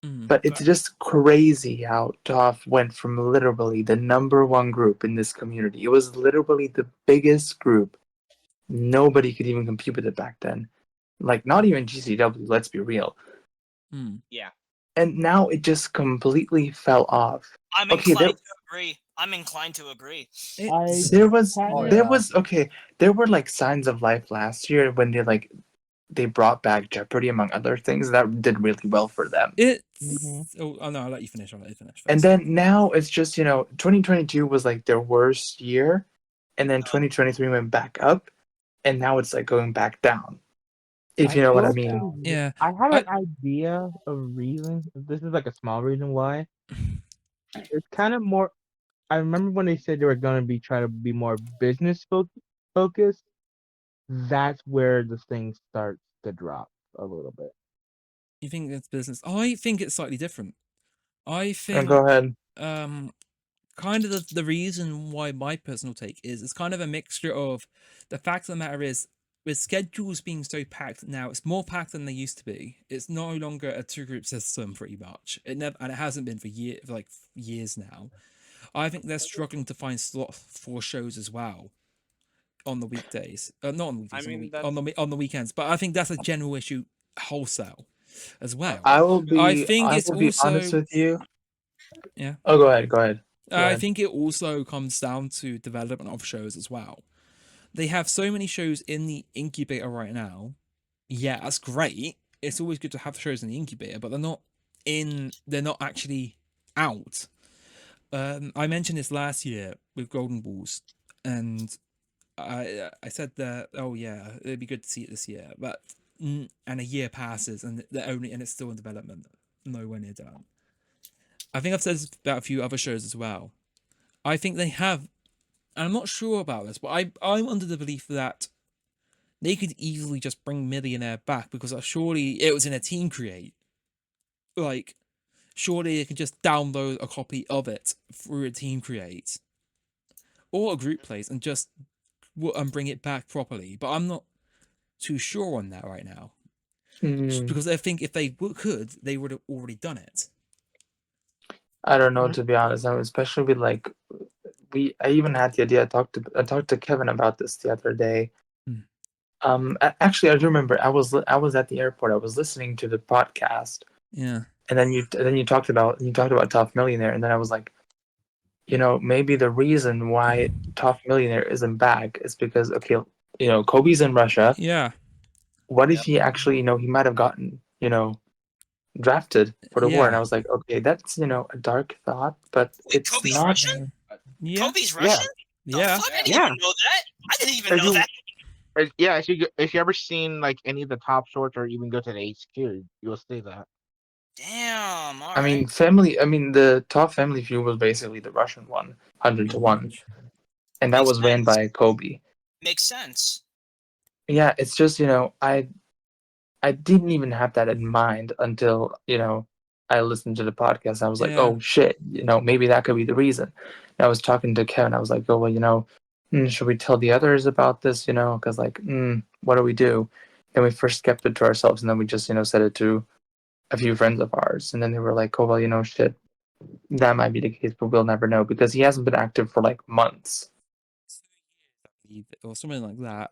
But it's just crazy how TOF went from literally the #1 group in this community. It was literally the biggest group. Nobody could even compete with it back then. Not even GCW, let's be real. Yeah. And now it just completely fell off. I'm inclined to agree. There were signs of life last year when they brought back Jeopardy among other things that did really well for them. Oh no, I'll let you finish. First. And then now it's just 2022 was like their worst year, and then 2023 went back up, and now it's like going back down. If you know what I mean. Yeah. I have an idea of reason. This is like a small reason why. It's kind of more. I remember when they said they were going to be trying to be more business focused. That's where the thing starts to drop a little bit. You think it's business? I think it's slightly different. I think. Go ahead. Kind of the reason why my personal take is it's kind of a mixture of the fact of the matter is with schedules being so packed now, it's more packed than they used to be. It's no longer a two-group system, pretty much. It hasn't been for years now. I think they're struggling to find slots for shows as well on the weekdays. Not on the weekdays, on the weekends. But I think that's a general issue wholesale as well. I will be also honest with you. Yeah. Oh, go ahead. I think it also comes down to development of shows as well. They have so many shows in the incubator right now. Yeah, that's great. It's always good to have shows in the incubator, but they're not actually out. I mentioned this last year with Golden Balls, and I said that, oh yeah, it'd be good to see it this year, but and a year passes and it's still in development, nowhere near done. I think I've said this about a few other shows as well. I think they have, and I'm not sure about this, but I'm under the belief that they could easily just bring Millionaire back because surely it was in a team create. Like, surely they could just download a copy of it through a team create or a group plays and just bring it back properly. But I'm not too sure on that right now. Because I think if they could, they would have already done it. I don't know, to be honest. Especially with like, I even had the idea. I talked to Kevin about this the other day. Actually, I do remember. I was at the airport. I was listening to the podcast. Yeah. And then you talked about TOF Millionaire, and then I was like, maybe the reason why TOF Millionaire isn't back is because Kobe's in Russia. Yeah. What if he actually, he might have gotten, drafted for the war? And I was like, okay, that's a dark thought, but it's Kobe's not. Russian? Yeah. Kobe's Russian? Yeah. I didn't even know that. I didn't even know that. Yeah, if you ever seen like any of the top shorts or even go to the HQ, you'll see that. Damn. I mean, the TOF Family Feud was basically the Russian one, 100-1, and that was ran by Kobe. Makes sense. Yeah, it's just I didn't even have that in mind until I listened to the podcast. I was like, oh shit, maybe that could be the reason. And I was talking to Kevin. I was like, oh well, should we tell the others about this? Because like, what do we do? And we first kept it to ourselves, and then we just said it to a few friends of ours, and then they were like, oh well, shit, that might be the case, but we'll never know because he hasn't been active for like months or something like that.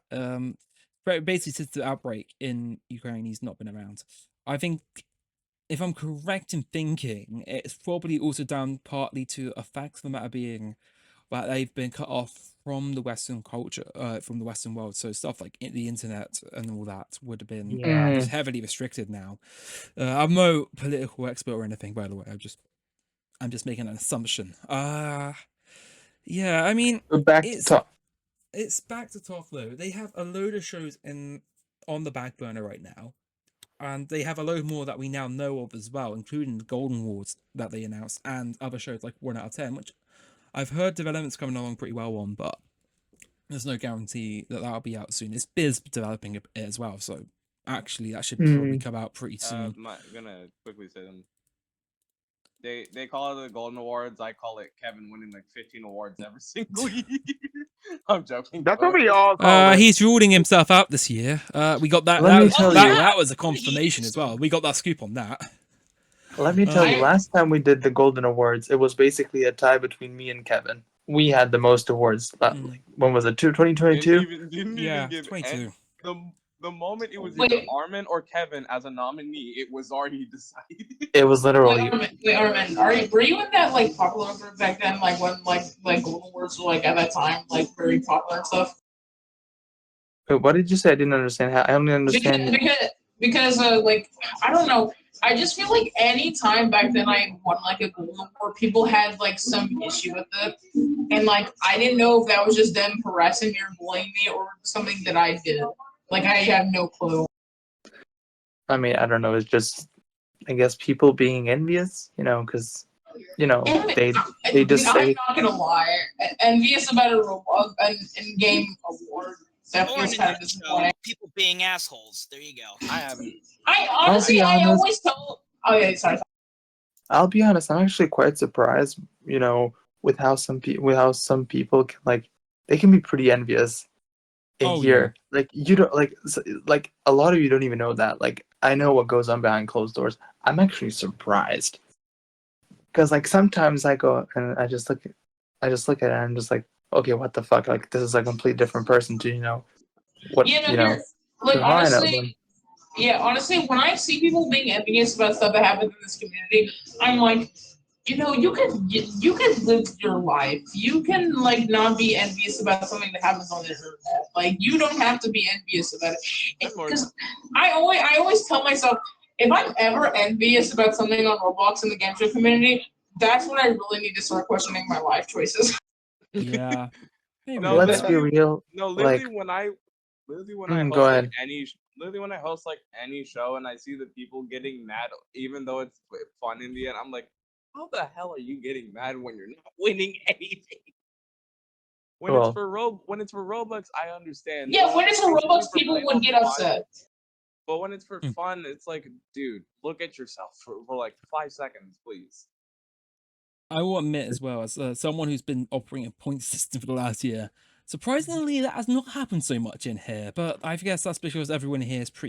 But basically since the outbreak in Ukraine, he's not been around. I think, if I'm correct in thinking, it's probably also down partly to a fact of the matter being that they've been cut off from the Western culture, from the Western world. So stuff like the internet and all that would have been just heavily restricted now. I'm no political expert or anything, by the way. I'm just making an assumption. Yeah, I mean, it's back to TOF though. They have a load of shows on the back burner right now. And they have a load more that we now know of as well, including the Golden Awards that they announced and other shows like 1 out of 10, which I've heard development's coming along pretty well on, but there's no guarantee that that'll be out soon. It's Biz developing it as well, so actually that should probably come out pretty soon. I'm gonna quickly say them. They call it the Golden Awards. I call it Kevin winning like 15 awards every single year. I'm joking. That's what we all call it. He's ruling himself out this year. We got that. That was a confirmation as well. We got that scoop on that. Let me tell you, last time we did the Golden Awards, it was basically a tie between me and Kevin. We had the most awards. When was it? 2022? Didn't even give 22. The moment it was either Arman or Kevin as a nominee, it was already decided. It was literally. Wait, Arman, were you in that like popular group back then? Like when like Golden Awards were like at that time like very popular and stuff? Wait, what did you say? I didn't understand. I only understand. Because like I don't know. I just feel like any time back then I won like a golden award, people had like some issue with it, and like I didn't know if that was just them harassing me or bullying me or something that I did. Like I have no clue. I mean, I don't know. It's just, I guess, people being envious, because, they just say. I'm not gonna lie. Envious about an in-game award. That Or feels in a kind of nutshell, disappointing. people being assholes. There you go. I honestly, I always tell. Oh yeah, sorry. I'll be honest. I'm actually quite surprised, with how some people can they can be pretty envious in here. Like you don't like a lot of you don't even know that. Like I know what goes on behind closed doors. I'm actually surprised because sometimes I go and I just look at it and I'm just like, okay, what the fuck? Like this is a complete different person to what Like to how I know them. honestly, yeah, honestly, when I see people being envious about stuff that happens in this community, I'm like, you can live your life. You can not be envious about something that happens on the internet. Like you don't have to be envious about it. Because I always tell myself, if I'm ever envious about something on Roblox in the game show community, that's when I really need to start questioning my life choices. Yeah. Let's be real. No, literally when I go host ahead. literally when I host any show and I see the people getting mad, even though it's fun in the end, I'm like, how the hell are you getting mad when you're not winning anything? When it's for Roblox, I understand. Yeah, when it's for Roblox, people would get upset. But when it's for fun, it's like, dude, look at yourself for 5 seconds, please. I will admit as well, as someone who's been operating a point system for the last year, surprisingly that has not happened so much in here. But I guess that's because everyone here is can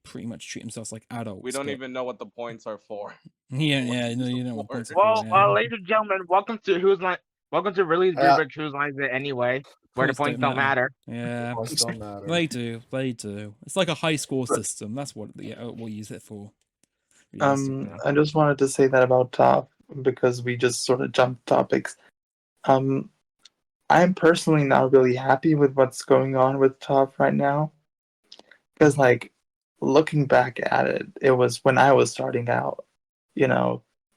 pretty much treat themselves like adults. We don't even know what the points are for. Yeah, no, you know what points are for. Well, ladies and gentlemen, welcome to Release Rubric Whose Line Is It Anyway, where the points don't matter. Yeah, Points don't matter. They do. It's like a high score system. That's what we'll use it for. I just wanted to say that about TOF because we just sort of jumped topics. I'm personally not really happy with what's going on with TOF right now. Because looking back at it, it was when I was starting out,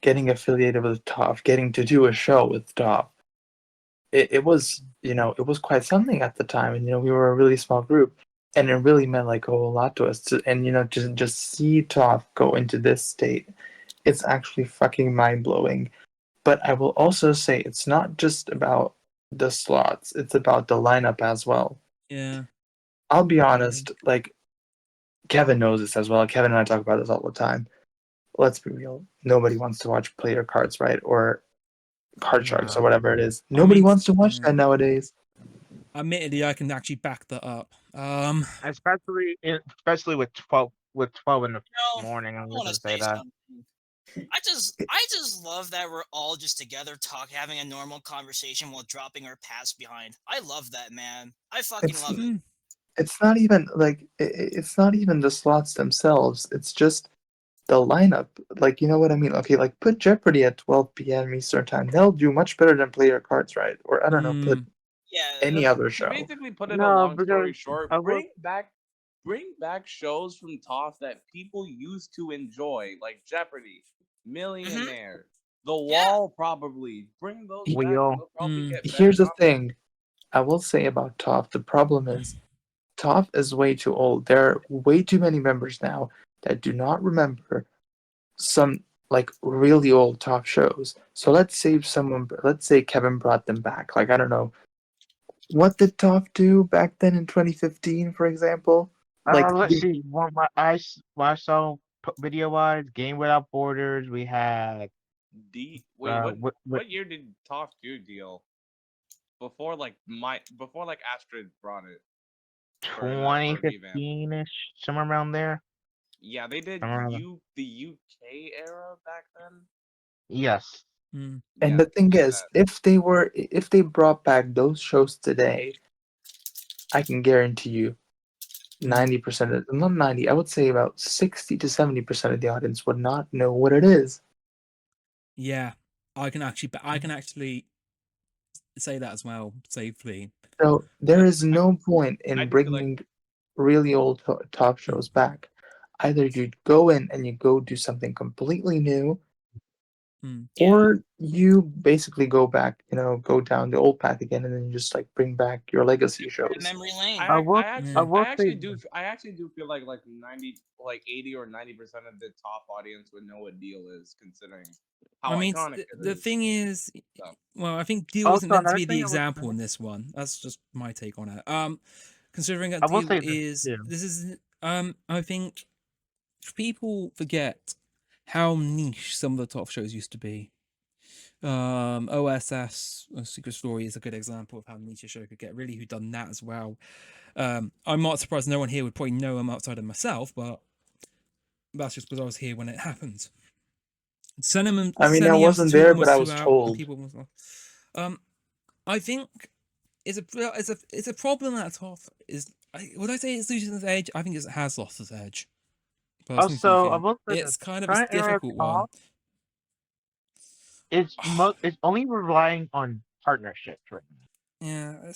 getting affiliated with TOF, getting to do a show with TOF. It was, it was quite something at the time, and we were a really small group. And it really meant a whole lot to us. To just see TOF go into this state, it's actually fucking mind blowing. But I will also say it's not just about the slots; it's about the lineup as well. Yeah. I'll be honest. Kevin knows this as well. Kevin and I talk about this all the time. Let's be real. Nobody wants to watch player cards, right? Or card sharks or whatever it is. Nobody wants to watch that nowadays. Admittedly, I can actually back that up. Especially with 12 in the morning. I'm going to say that. I just love that we're all just together having a normal conversation while dropping our past behind. I love that, man. I fucking love it. It's not even it's not even the slots themselves. It's just the lineup. You know what I mean? Okay, put Jeopardy at 12 p.m. Eastern time. They'll do much better than player cards, right? Or I don't know, put any other show. Basically, put it a long story short. Bring back shows from TOF that people used to enjoy, like Jeopardy, Millionaire, The Wall. Probably bring those back. They'll probably get Here's the thing, I will say about TOF. The problem is, TOF is way too old. There are way too many members now that do not remember some really old TOF shows. So let's say Kevin brought them back. I don't know. What did TOF do back then in 2015, for example? Let's see. What I saw video wise, Game Without Borders. We had. What year did TOF do deal? Before Astrid brought it. 2015-ish, somewhere around there. Yeah, they did the UK era back then. Yes. And the thing is, if they brought back those shows today, I can guarantee you 90% of not 90, I would say about 60 to 70% of the audience would not know what it is. Yeah, I can actually say that as well safely. So there is no point I in do feel bringing really old top shows back. Either you go in and you go do something completely new, or you basically go back, go down the old path again, and then you just like bring back your legacy shows. Memory lane. I actually do feel like 80 or 90% of the top audience would know what Deal is, considering how iconic it the is. thing is, well, I think Deal Also, wasn't meant to another be thing the I was example saying- in this one. That's just my take on it. Considering that I will Deal say this, is too. this is I think people forget how niche some of the top shows used to be. OSS, Secret Story, is a good example of how niche a show could get. Really, who done that as well. I'm not surprised no one here would probably know him outside of myself, but that's just because I was here when it happened. Sending I wasn't there, but I was told. People, I think it's a problem that TOF is. Would I say it's losing its edge? I think it has lost its edge. Also, I will say It's this, kind of a current era difficult one. TOF, it's only relying on partnerships right now. Yeah,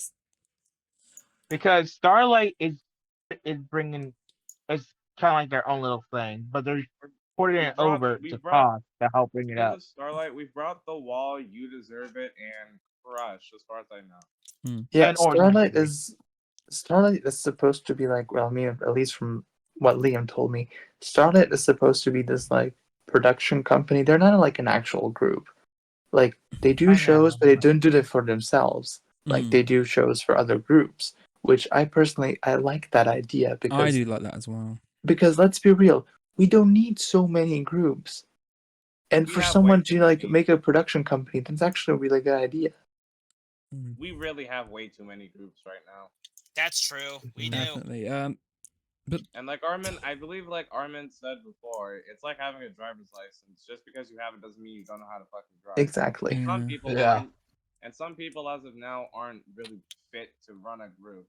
because Starlight is bringing, it's kind of like their own little thing, but they're porting it over to TOF to help bring it up. Starlight, we've brought The Wall, You Deserve It, and Crush, as far as I know. Yeah, And Starlight is supposed to be like, well, I mean, at least from what Liam told me, Starlight is supposed to be this like production company. They're not like an actual group. Like they do shows, but they don't do it for themselves. Like they do shows for other groups, which I personally like that idea because I do like that as well. Because let's be real, we don't need so many groups. And for someone to like make a production company, that's actually a really good idea. We really have way too many groups right now. That's true. We Definitely. do. And like Arman, I believe like Arman said before, it's like having a driver's license. Just because you have it doesn't mean you don't know how to fucking drive. Exactly. And some people aren't, and some people as of now aren't really fit to run a group.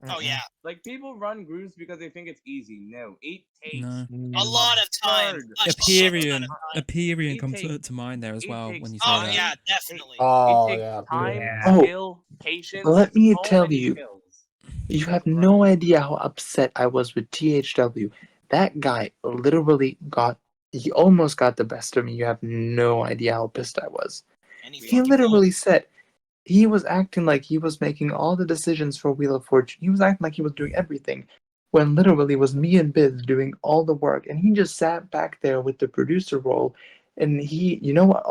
Oh yeah. Like people run groups because they think it's easy. No, it takes a lot of time. Aperion comes to mind there as well when you say that. Oh yeah, definitely. Oh it takes yeah. time, skill, patience. Let me so tell many you, skills. you have no idea how upset I was with THW. That guy literally he almost got the best of me. You have no idea how pissed I was. He literally said he was acting like he was making all the decisions for Wheel of Fortune. He was acting like he was doing everything, when literally it was me and Biz doing all the work. And he just sat back there with the producer role. And you know what?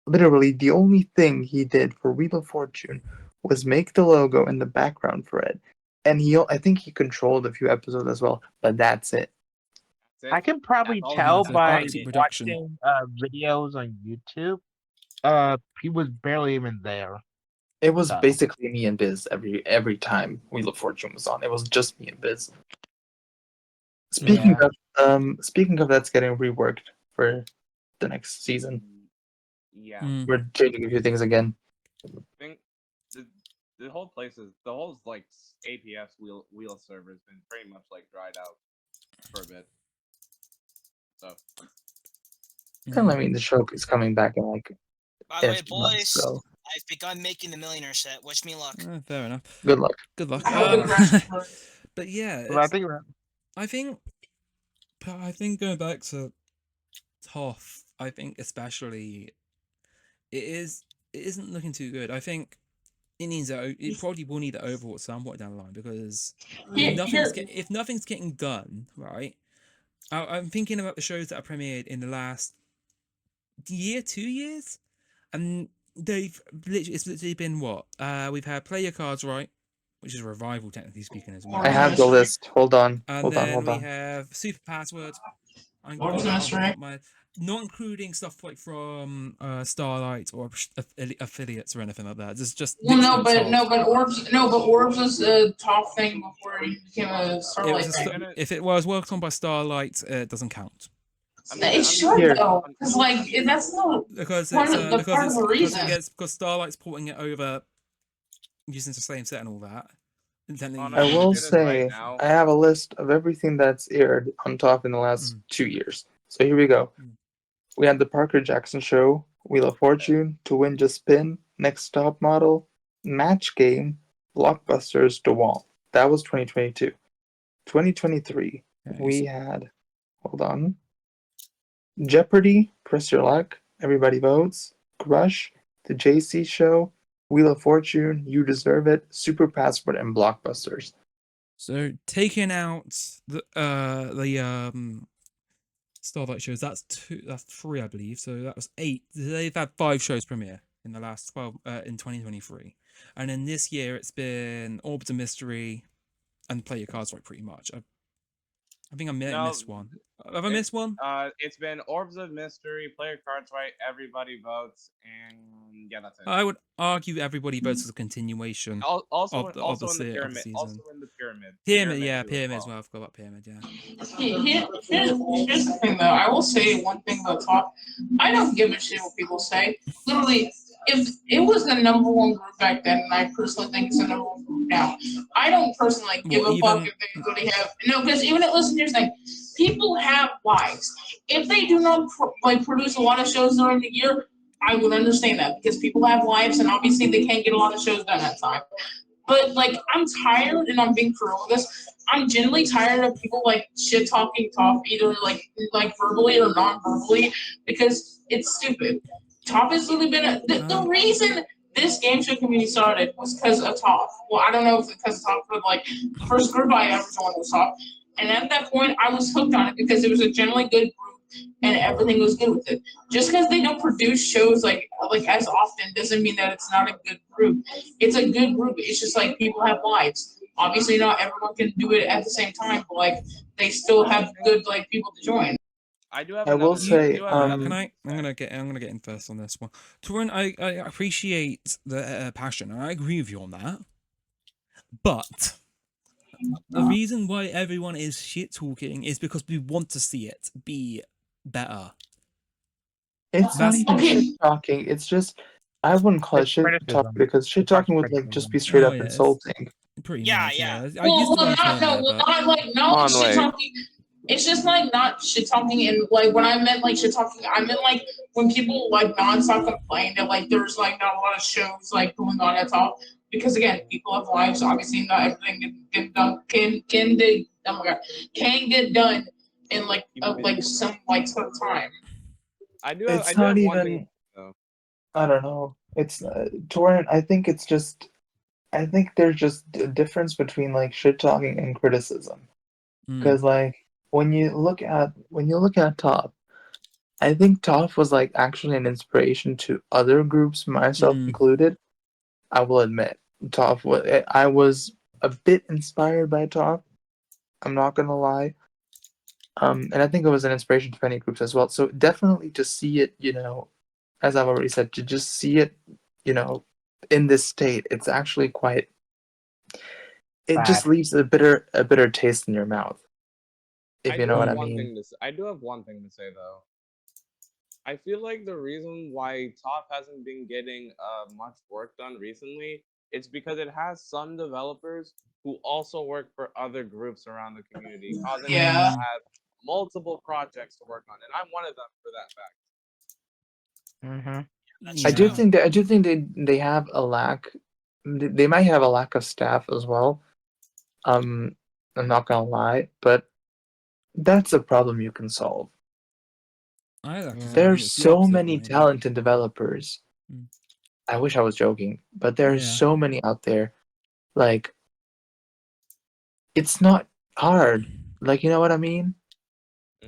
Literally the only thing he did for Wheel of Fortune was make the logo and the background for it. And I think he controlled a few episodes as well, but that's it. I can probably tell by watching videos on YouTube. He was barely even there. It was basically me and Biz every time Wheel of Fortune was on. It was just me and Biz. Speaking of that's getting reworked for the next season. Yeah. We're changing a few things again. I think the whole like APS wheel server has been pretty much like dried out for a bit. So And I mean the show is coming back in like By the way, few months, boys, so I've begun making the Millionaire set. Wish me luck. Fair enough. Good luck. Good luck. But yeah, I think going back to TOF, I think especially it isn't looking too good. I think it probably will need an overhaul somewhat down the line because if nothing's getting done right. I'm thinking about the shows that are premiered in the last year, 2 years, and it's literally been what? We've had Play Your Cards Right, which is a revival technically speaking as well. I have the list. Hold on. And then we have Super Password. Not including stuff like from Starlight or affiliates or anything like that. It's just Orbs was a top thing before he became a Starlight thing. If it was worked on by Starlight, it doesn't count. It should though, because like that's not because Starlight's porting it over using the same set and all that. I will say I have a list of everything that's aired on TOF in the last 2 years. So here we go. We had the Parker Jackson Show, Wheel of Fortune, To Win Just Spin, Next Top Model, Match Game, Blockbusters, The Wall. That was 2022. 2023, we had, hold on, Jeopardy, Press Your Luck, Everybody Votes, Crush, The JC Show, Wheel of Fortune, You Deserve It, Super Passport, and Blockbusters. So taking out the Starlight shows, that's 3, I believe. So that was 8. They've had 5 shows premiere in the last 12 in 2023, and then this year it's been Orbs of Mystery and Play Your Cards Right, pretty much. I think I missed one. Have I missed one? It's been Orbs of Mystery, Play Your Cards Right, Everybody Votes, and yeah, that's it. I would argue Everybody Votes as a continuation Also of the in the pyramid. season. Also in the pyramid. Pyramid as well. I forgot about Pyramid, yeah. Here's the thing, though. I will say one thing about TOF. I don't give a shit what people say. Literally, if it was the #1 group back then, and I personally think it's the #1 group now, I don't personally give a fuck if they really have. No, because listen, here's the thing. People have lives. If they do not produce a lot of shows during the year, I would understand that because people have lives and obviously they can't get a lot of shows done at time. But I'm tired, and I'm being cruel with this. I'm genuinely tired of people shit talking TOF either like verbally or non-verbally because it's stupid. TOF has really been the reason this game show community started was because of TOF. Well, I don't know if it's because of TOF, but the first group I ever joined was TOF. And at that point, I was hooked on it because it was a generally good group and everything was good with it. Just because they don't produce shows like as often doesn't mean that it's not a good group. It's a good group. It's just people have lives. Obviously, not everyone can do it at the same time, but they still have good people to join. I will say, I'm gonna get in first on this one. Torrin, I appreciate the passion, and I agree with you on that. But the reason why everyone is shit talking is because we want to see it be better. It's not even shit talking. It's just I wouldn't call it shit talk because shit talking would just be straight up insulting. Pretty Yeah, much, yeah. I used the wrong term there, but... not shit talking. It's just not shit talking, and when I meant shit talking, I meant when people nonstop complain that there's not a lot of shows going on at all. Because again, people have lives. Obviously, not everything can get done. Can get done in some sort of time. I do It's have not one even. thing, though. I don't know. It's Torrent. I think it's just. I think there's just a difference between shit talking and criticism. Because when you look at TOF, I think TOF was actually an inspiration to other groups, myself included. I will admit, I was a bit inspired by TOF. I'm not gonna lie. And I think it was an inspiration to many groups as well. So definitely to see it, as I've already said, to just see it, in this state, it's actually quite. It just leaves a bitter taste in your mouth. If you know what I mean. I do have one thing to say though. I feel like the reason why TOF hasn't been getting much work done recently is because it has some developers who also work for other groups around the community, causing them to have multiple projects to work on, and I'm one of them for that fact. I do think they have a lack. They might have a lack of staff as well. I'm not gonna lie, but that's a problem you can solve. There's so many talented developers. I wish I was joking, but there's so many out there. It's not hard. You know what I mean?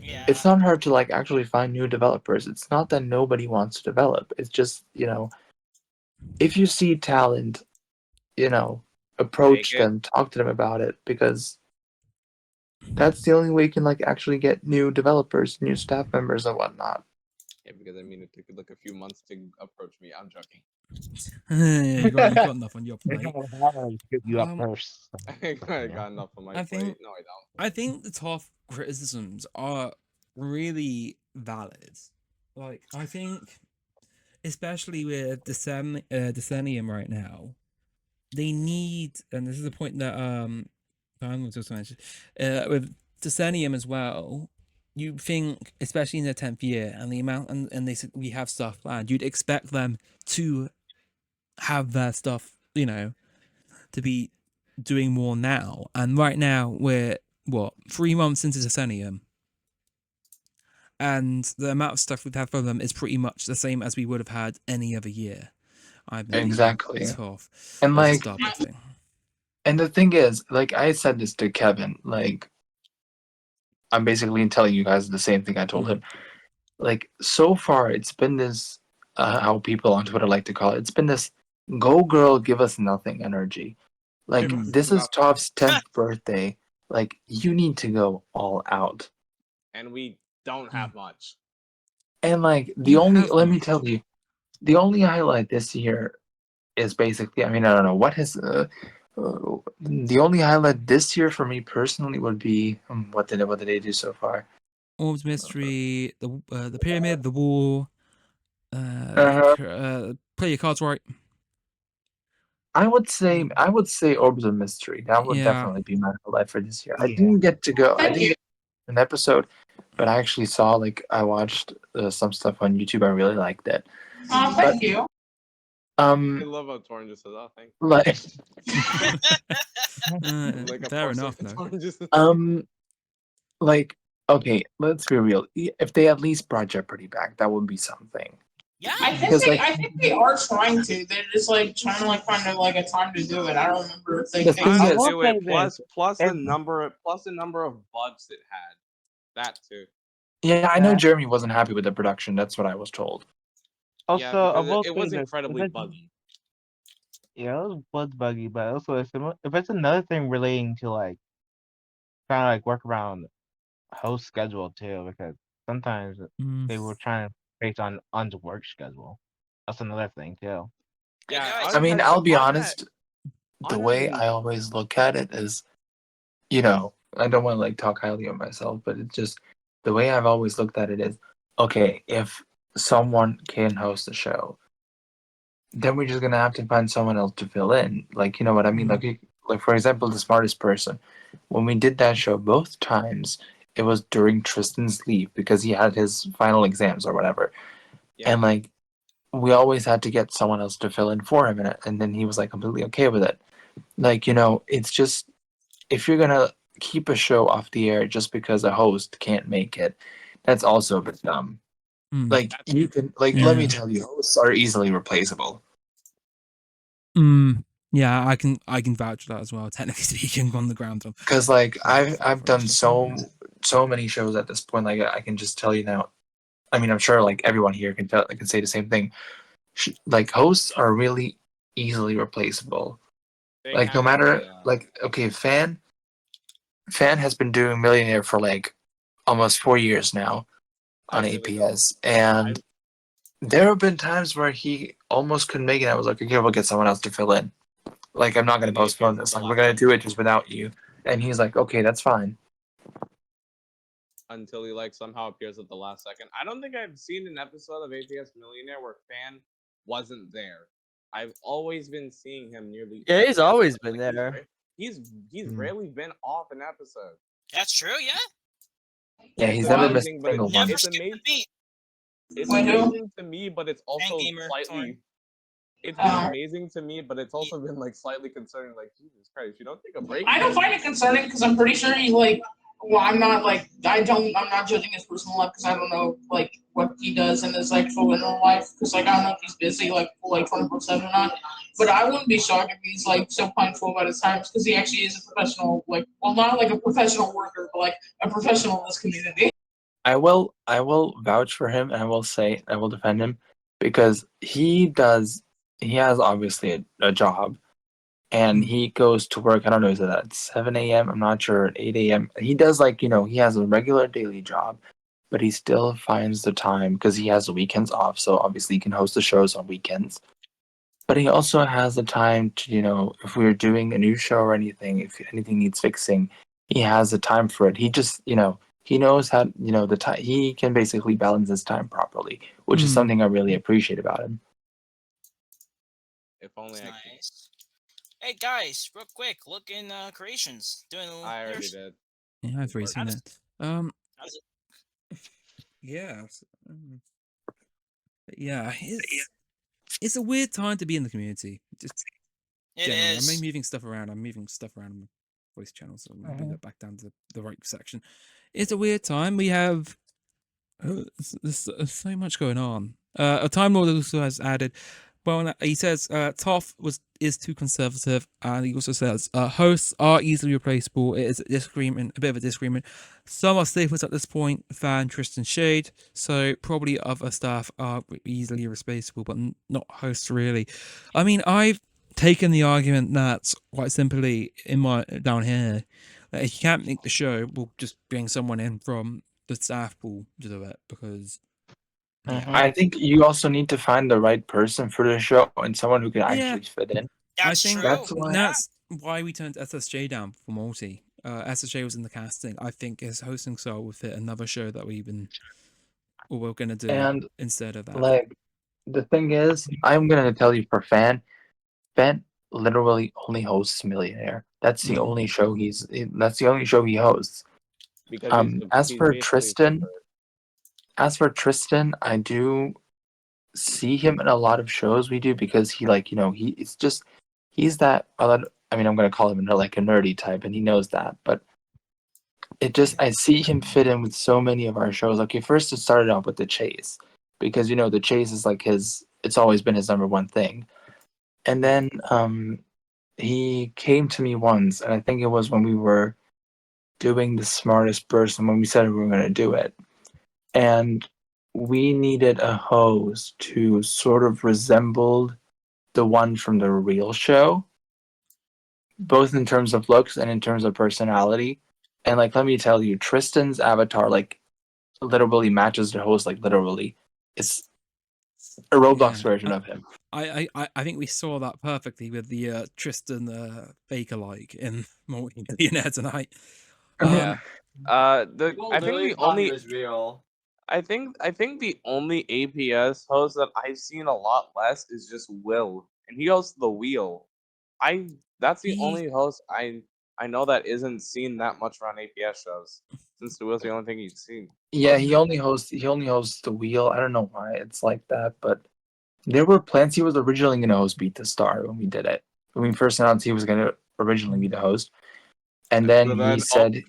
Yeah. It's not hard to actually find new developers. It's not that nobody wants to develop. It's just, if you see talent, approach them, talk to them about it, because that's the only way you can actually get new developers, new staff members and whatnot. Yeah, because it took a few months to approach me. I'm joking. you got enough on your plate. You up first. I got enough on my plate. No, I don't. I think the TOF criticisms are really valid. I think, especially with Decennium right now, they need, and this is a point that I'm going to mention, with Decennium as well. You think, especially in their 10th year, and the amount, and they said we have stuff planned, you'd expect them to have their stuff, to be doing more now. And right now we're 3 months into Decennium, and the amount of stuff we've had from them is pretty much the same as we would have had any other year. I believe. Exactly. TOF. And like, thing. and the thing is, like, I said this to Kevin, like, I'm basically telling you guys the same thing I told him. Like, so far, it's been this, how people on Twitter like to call it, it's been this go girl, give us nothing energy. Like, this is TOF's 10th birthday. Like, you need to go all out. And we don't have much. And, like, let me tell you, the only highlight this year is basically, I mean, I don't know, what has, the only highlight this year for me personally would be, what did they do so far? Orbs Mystery, the Pyramid, the War, play your cards right. I would say Orbs of Mystery. That would definitely be my highlight for this year. I didn't get to go. I didn't get an episode, but I actually saw, like, I watched some stuff on YouTube. I really liked it. Thank you. I love how Torn just says, "Oh, thank you." Like, fair enough, though. Like, okay, let's be real. If they at least brought Jeopardy back, that would be something. Yeah, I think they are trying to. They're just like trying to like find a time to do it. I don't remember if they trying to do it. Plus the number of bugs it had. That too. Yeah, I know Jeremy wasn't happy with the production. That's what I was told. Also, it was incredibly buggy. Yeah, it was buggy, but also if it's another thing relating to like trying to like work around host schedule too, because sometimes they were trying to based on work schedule. That's another thing too. Yeah, I mean, I'll be honest. The way I always look at it is, I don't want to like talk highly of myself, but it's just the way I've always looked at it is, okay, if someone can host a show, then we're just gonna have to find someone else to fill in. Like, you know what I mean? Like for example, The Smartest Person. When we did that show, both times it was during Tristan's leave because he had his final exams or whatever, and like we always had to get someone else to fill in for him, and then he was like completely okay with it. Like, it's just, if you're gonna keep a show off the air just because a host can't make it, that's also a bit dumb. Like, you can, like, let me tell you, hosts are easily replaceable. Yeah, I can vouch for that as well. Technically speaking, on the ground. Because like I've done so many shows at this point. Like, I can just tell you now. I mean, I'm sure like everyone here can say the same thing. Like, hosts are really easily replaceable. Like, no matter like, okay, Fan has been doing Millionaire for like almost 4 years now on APS, and there have been times where he almost couldn't make it. I was like, okay, we'll get someone else to fill in. Like, I'm not going to postpone this. Like, we're going to do it just without you. And he's like, okay, that's fine. Until he like somehow appears at the last second. I don't think I've seen an episode of APS Millionaire where Fan wasn't there. I've always been seeing him nearly. Yeah, he's always been there. He's rarely been off an episode. That's true, yeah. Yeah, he's never missed a single one. It's amazing. It's amazing to me, but it's also slightly. It's been amazing to me, but it's also been like slightly concerning. Like, Jesus Christ, you don't take a break. I don't find it concerning because I'm pretty sure he like. Well, I'm not judging his personal life because I don't know like what he does in his actual inner life because like I don't know if he's busy like 24/7 or not. But I wouldn't be shocked if he's like so mindful about his times because he actually is a professional, like, well, not like a professional worker, but like a professional in this community. I will vouch for him, and I will defend him because he has obviously a job, and he goes to work. I don't know, is it at 7 a.m.? I'm not sure, 8 a.m. He does like, he has a regular daily job, but he still finds the time because he has the weekends off. So obviously he can host the shows on weekends. But he also has the time to, if we're doing a new show or anything, if anything needs fixing, he has the time for it. He just, he knows how, the time, he can basically balance his time properly, which is something I really appreciate about him. If only nice. Hey guys, real quick, look in creations. I already did. Yeah, I've already seen it. How does it? Yeah. Yeah. it's a weird time to be in the community. Just It generally, is. I'm moving stuff around. I'm moving stuff around on my voice channel, so I'm gonna bring it back down to the right section. It's a weird time. We have there's so much going on. A Time Lord also has added. Well, he says TOF is too conservative, and he also says hosts are easily replaceable. It is a bit of a disagreement. Some are staples at this point, Fan, Tristan, Shade. So probably other staff are easily replaceable, but not hosts really. I mean, I've taken the argument that quite simply down here, that if you can't make the show, we'll just bring someone in from the staff pool to do it because. Yeah. I think you also need to find the right person for the show and someone who can actually fit in. That's I think true. that's why we turned SSJ down for multi. SSJ was in the casting. I think his hosting style would fit another show that we're gonna do And instead of that. like the thing is, I'm gonna tell you for Fan literally only hosts Millionaire. That's the only show that's the only show he hosts. Because as he's for basically Tristan, I do see him in a lot of shows we do because he's that I mean, I'm gonna call him like a nerdy type, and he knows that. But I see him fit in with so many of our shows. Okay, first it started off with the Chase because the Chase is like it's always been his number one thing, and then he came to me once, and I think it was when we were doing the smartest person when we said we were gonna do it, and we needed a host to sort of resembled the one from the real show, both in terms of looks and in terms of personality. And like, let me tell you, Tristan's avatar like literally matches the host. Like literally, it's a Roblox version of him. I think we saw that perfectly with the Tristan Baker like in Millionaire tonight. Yeah. I think Literally the only is real. I think the only APS host that I've seen a lot less is just Will, and he hosts The Wheel. That's the only host I know that isn't seen that much around APS shows, since The Wheel's the only thing you've seen. Yeah, he only hosts The Wheel. I don't know why it's like that, but there were plans. He was originally going to host Beat the Star when we did it. When we first announced he was going to originally be the host, and then he said.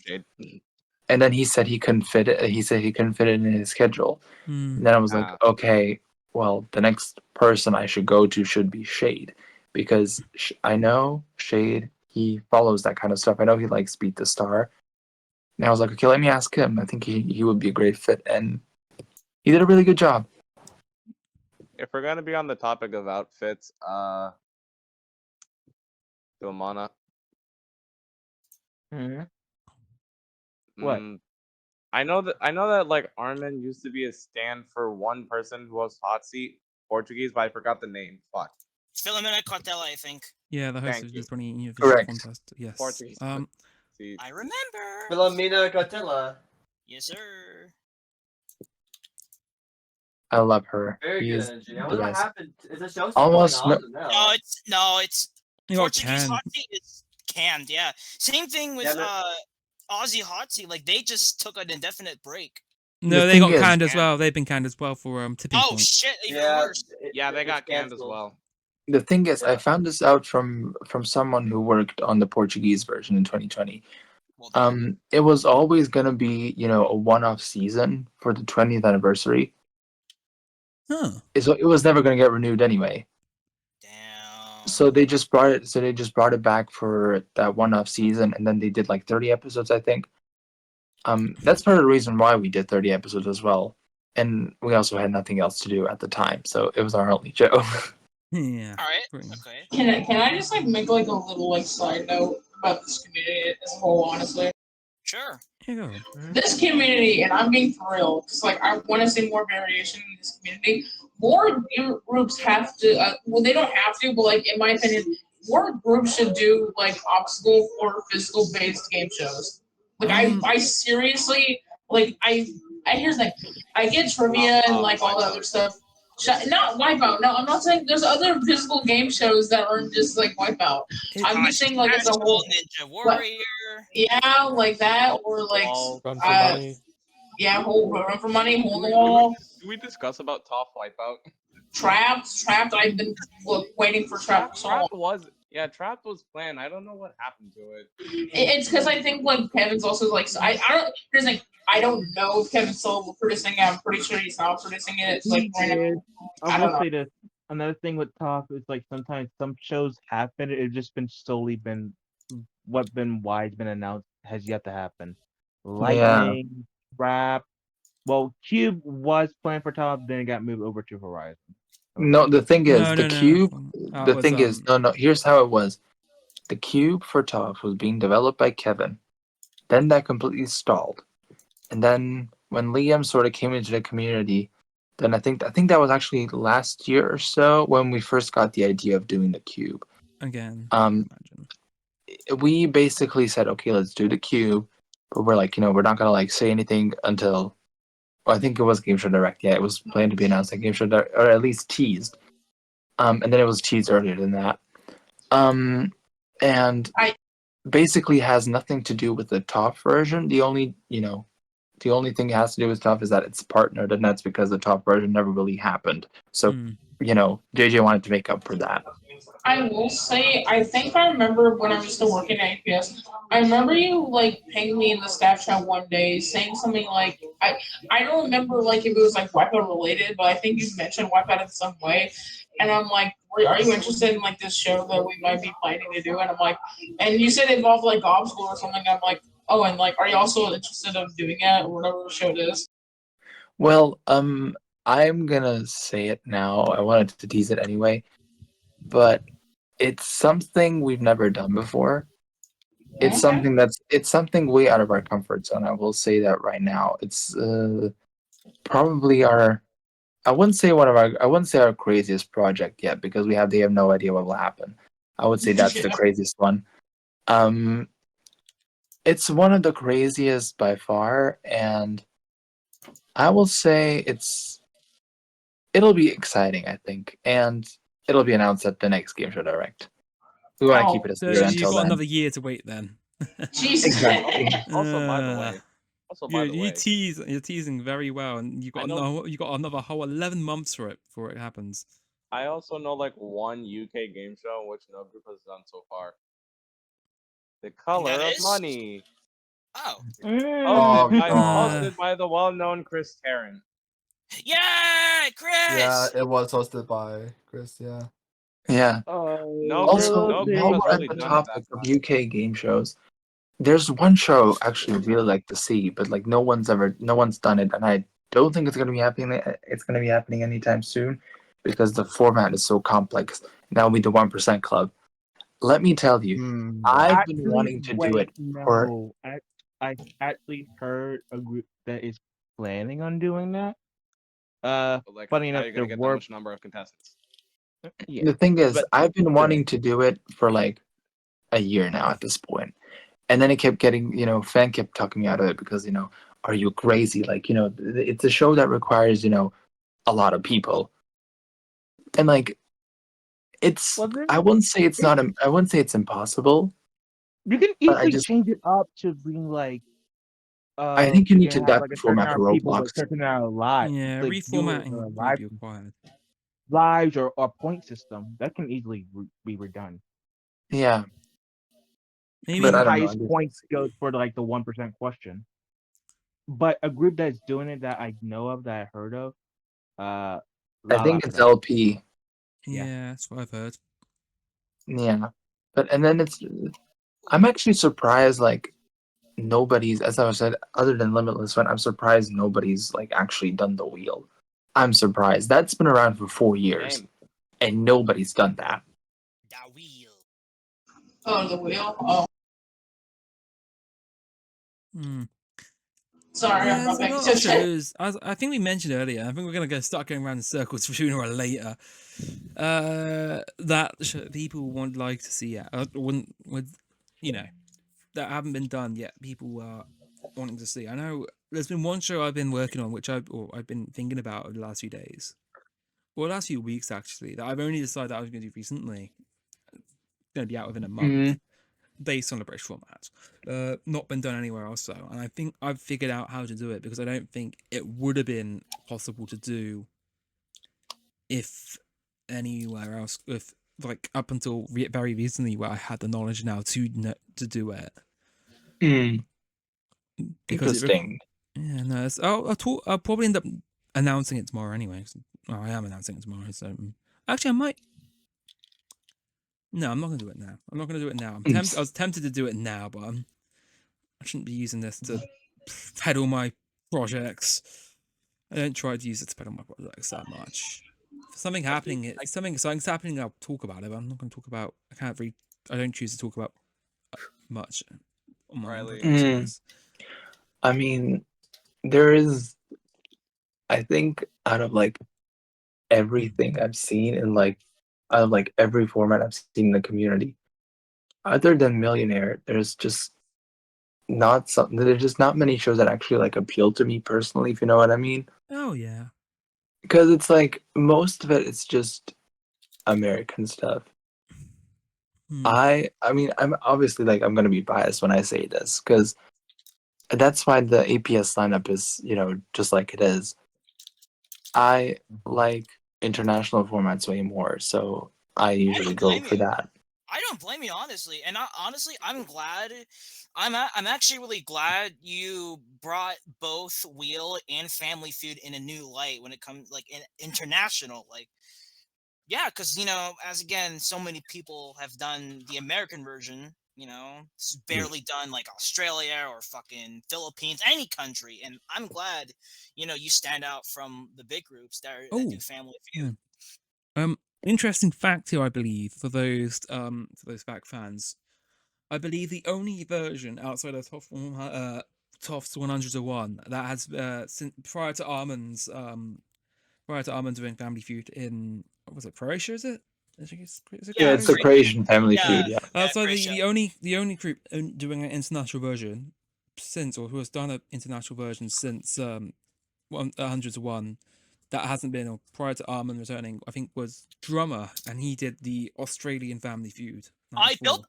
And then he said he couldn't fit it. He said he couldn't fit it in his schedule. And then I was like, okay, well, the next person I should go to should be Shade, because I know Shade. He follows that kind of stuff. I know he likes Beat the Star. And I was like, okay, let me ask him. I think he would be a great fit, and he did a really good job. If we're gonna be on the topic of outfits, Filmana. What? I know that like Arman used to be a stand for one person who hosts Hot Seat Portuguese, but I forgot the name. Fuck. Filomena Cortella, I think. Yeah, the host of the 20 Correct. contest. Yes. Portuguese. I remember. Filomena Cortella. Yes, sir. I love her. Very He good is energy. I the wonder what best. happened. Is the show still Almost going on? No, it's You got Portuguese canned. Hot Seat is canned. Yeah, same thing with Aussie Hot Seat. Like they just took an indefinite break. No, they got canned as well. They've been canned as well for tipping Oh point. shit! Even worse. Yeah, they got canned as well. The thing is, I found this out from someone who worked on the Portuguese version in 2020. It was always gonna be, a one-off season for the 20th anniversary. Huh. So it was never gonna get renewed anyway. Damn. So they just brought it. So they just brought it back for that one-off season, and then they did like 30 episodes, I think. That's part of the reason why we did 30 episodes as well, and we also had nothing else to do at the time, so it was our only show. Yeah. All right. Okay. Can I just make like a little side note about this community as a whole? Honestly. Sure. This community, and I'm being for real, because I want to see more variation in this community. More groups have to. Well, they don't have to, but in my opinion, more groups should do obstacle or physical based game shows. I seriously here's the thing. I get trivia and all that other stuff. Not Wipeout. No, I'm not saying there's other physical game shows that aren't just Wipeout. I'm just saying it's a whole Ninja Warrior. Yeah, like that, or Run for Money. Yeah, Run for Money, Hole in the Wall. Can we discuss about TOF Wipeout? Trapped. I've been waiting for Trapped for so long. Trapped was planned. I don't know what happened to it. It's because I think like Kevin's also like I don't. Here's the thing. I don't know if Kevin's still producing it. I'm pretty sure he's not producing it. Like right now. I will say this. Another thing with TOF is like sometimes some shows happen. It's just been solely been what's been announced has yet to happen. Lightning, Rap. Well, Cube was planned for TOF, then it got moved over to Horizon. No, the thing is, the Cube. That was, no. Here's how it was. The Cube for TOF was being developed by Kevin. Then that completely stalled, and then when Liam sort of came into the community, then I think that was actually last year or so when we first got the idea of doing the Cube. Again, we basically said, okay, let's do the Cube, but we're like, we're not gonna like say anything until. Well, I think it was Game Show Direct. Yeah, it was planned to be announced at Game Show Direct, or at least teased. And then it was teased earlier than that. And basically has nothing to do with the TOF version. The only thing it has to do with TOF is that it's partnered, and that's because the TOF version never really happened. So, JJ wanted to make up for that. I will say, I think I remember when I was still working at APS, I remember you like pinged me in the staff chat one day saying something like I don't remember like if it was like Wipeout related, but I think you mentioned Wipeout in some way. And I'm like, are you interested in like this show that we might be planning to do? And I'm like, and you said it involved like obstacle or something. I'm like, oh, and like, are you also interested in doing it or whatever the show it is? Well, I'm gonna say it now. I wanted to tease it anyway, but it's something we've never done before. It's something way out of our comfort zone. I will say that right now. It's probably I wouldn't say our craziest project yet because they have no idea what will happen. I would say that's the craziest one. It's one of the craziest by far, and I will say it'll be exciting, I think, and it'll be announced at the next Game Show Direct. We want to keep it a secret until you've got then. another year to wait then. Exactly. Also, by the way. You're teasing very well, and you got another whole 11 months for it before it happens. I also know like one UK game show which no group has done so far. The Color of Money. Oh. Hosted by the well-known Chris Tarrant. Yeah, Chris. Yeah, it was hosted by Chris. Yeah. Yeah. Also, while we're at the topic of UK game shows, there's one show actually I'd really like to see, but like no one's done it, and I don't think it's gonna be happening. It's gonna be happening anytime soon, because the format is so complex. That'll be the 1% Club. Let me tell you, I've been wanting to do it for. I actually heard a group that is planning on doing that. Like, funny enough, you're gonna get that much number of contestants. Yeah, the thing is, I've been wanting to do it for like a year now at this point. And then it kept getting, fan kept talking me out of it because, are you crazy? Like, it's a show that requires, a lot of people. And like, I wouldn't say it's impossible. You can easily change it up to being like, I think you need to adapt like the format for Roblox. Certain amount of lives. Yeah, like reformatting would be required. Lives or point system that can easily be redone. Yeah. Maybe the highest points goes for like the 1% question. But a group that's doing it that I know of, that I heard of, I think it's LP. Yeah, that's what I've heard. Yeah, and then I'm actually surprised. Like nobody's, as I said, other than Limitless One, I'm surprised nobody's like actually done the wheel. I'm surprised. That's been around for 4 years, and nobody's done that. The wheel. Oh, the wheel. Oh. Sorry, yeah, I'm there's a lot of shows. I think we mentioned earlier. I think we're gonna start going around in circles sooner or later. That people would like to see it. That haven't been done yet. People are wanting to see. I know there's been one show I've been working on, which I've been thinking about over the last few days, or the last few weeks actually. That I've only decided that I was going to do recently. It's going to be out within a month. Based on the British format, not been done anywhere else though, and I think I've figured out how to do it because I don't think it would have been possible to do if anywhere else, if like up until very recently, where I had the knowledge now to do it. Because Interesting. yeah, no, I'll probably end up announcing it tomorrow anyway. Well, I am announcing it tomorrow, so actually I might. No, I'm not gonna do it now. I'm not gonna do it now. I was tempted to do it now, but I shouldn't be using this to peddle my projects. I don't try to use it to peddle my projects that much. If something happening, something's happening, I'll talk about it. But I'm not gonna talk about. I don't choose to talk about much on my own productions. I mean, there is. I think out of like everything I've seen in like out of like every format I've seen in the community, other than Millionaire, there's just not many shows that actually like appeal to me personally, if you know what I mean. Oh yeah. Because it's like most of it's just American stuff. I mean, I'm obviously like I'm gonna be biased when I say this because that's why the APS lineup is, just like it is. I like international formats way more, so I usually go for that. I don't blame you, honestly, and honestly, I'm glad. I'm actually really glad you brought both Wheel and Family Feud in a new light when it comes like in international, like. Yeah, because as again, so many people have done the American version. It's barely done like Australia or fucking Philippines, any country, and I'm glad, you stand out from the big groups that do Family Feud. Interesting fact here, I believe, for those back fans. I believe the only version outside of TOF's 100-1 that has since prior to Arman's doing Family Feud in was it Croatia? Is it? Yeah, it's a Croatian Family Feud. Yeah. So the only group doing an international version who has done an international version since 100-1 that hasn't been, or prior to Arman returning, I think was Drummer, and he did the Australian Family Feud. I built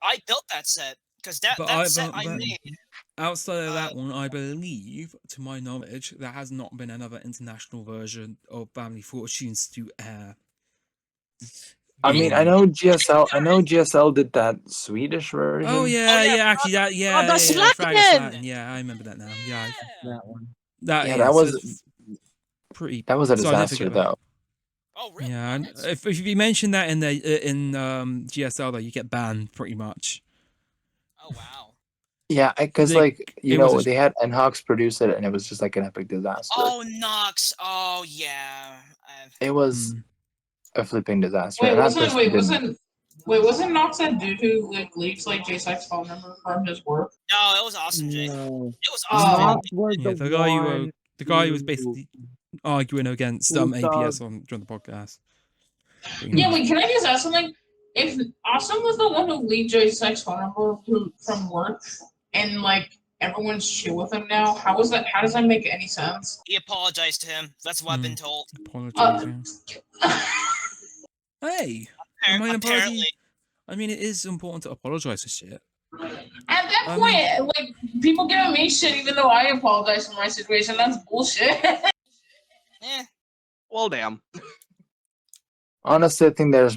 that set because that set I made. Outside of that one, I believe, to my knowledge, there has not been another international version of Family Fortunes to air. I mean, I know GSL did that Swedish version. Oh yeah, actually that yeah, I remember that now. Yeah, that one. That was pretty. That was a disaster, though. Oh really? Yeah, if you mention that in GSL though, you get banned pretty much. Oh wow. Yeah, because they had NHOX produce it, and it was just like an epic disaster. Oh Nox! Oh yeah. It was a flipping disaster. Wasn't Nox that dude who leaks like J-Sex phone number from his work? No, it was awesome, Jake. No. It was awesome. Yeah, the guy who was basically arguing against APS during the podcast. Yeah, wait, can I just ask something? If Awesome was the one who leaked J-Sex phone number from work, and like everyone's chill with him now, how does that make any sense? He apologized to him. That's what I've been told. Hey, apparently. I mean, it is important to apologize for shit. At that point, like people giving me shit, even though I apologize for my situation, that's bullshit. Well, damn. Honestly, I think there's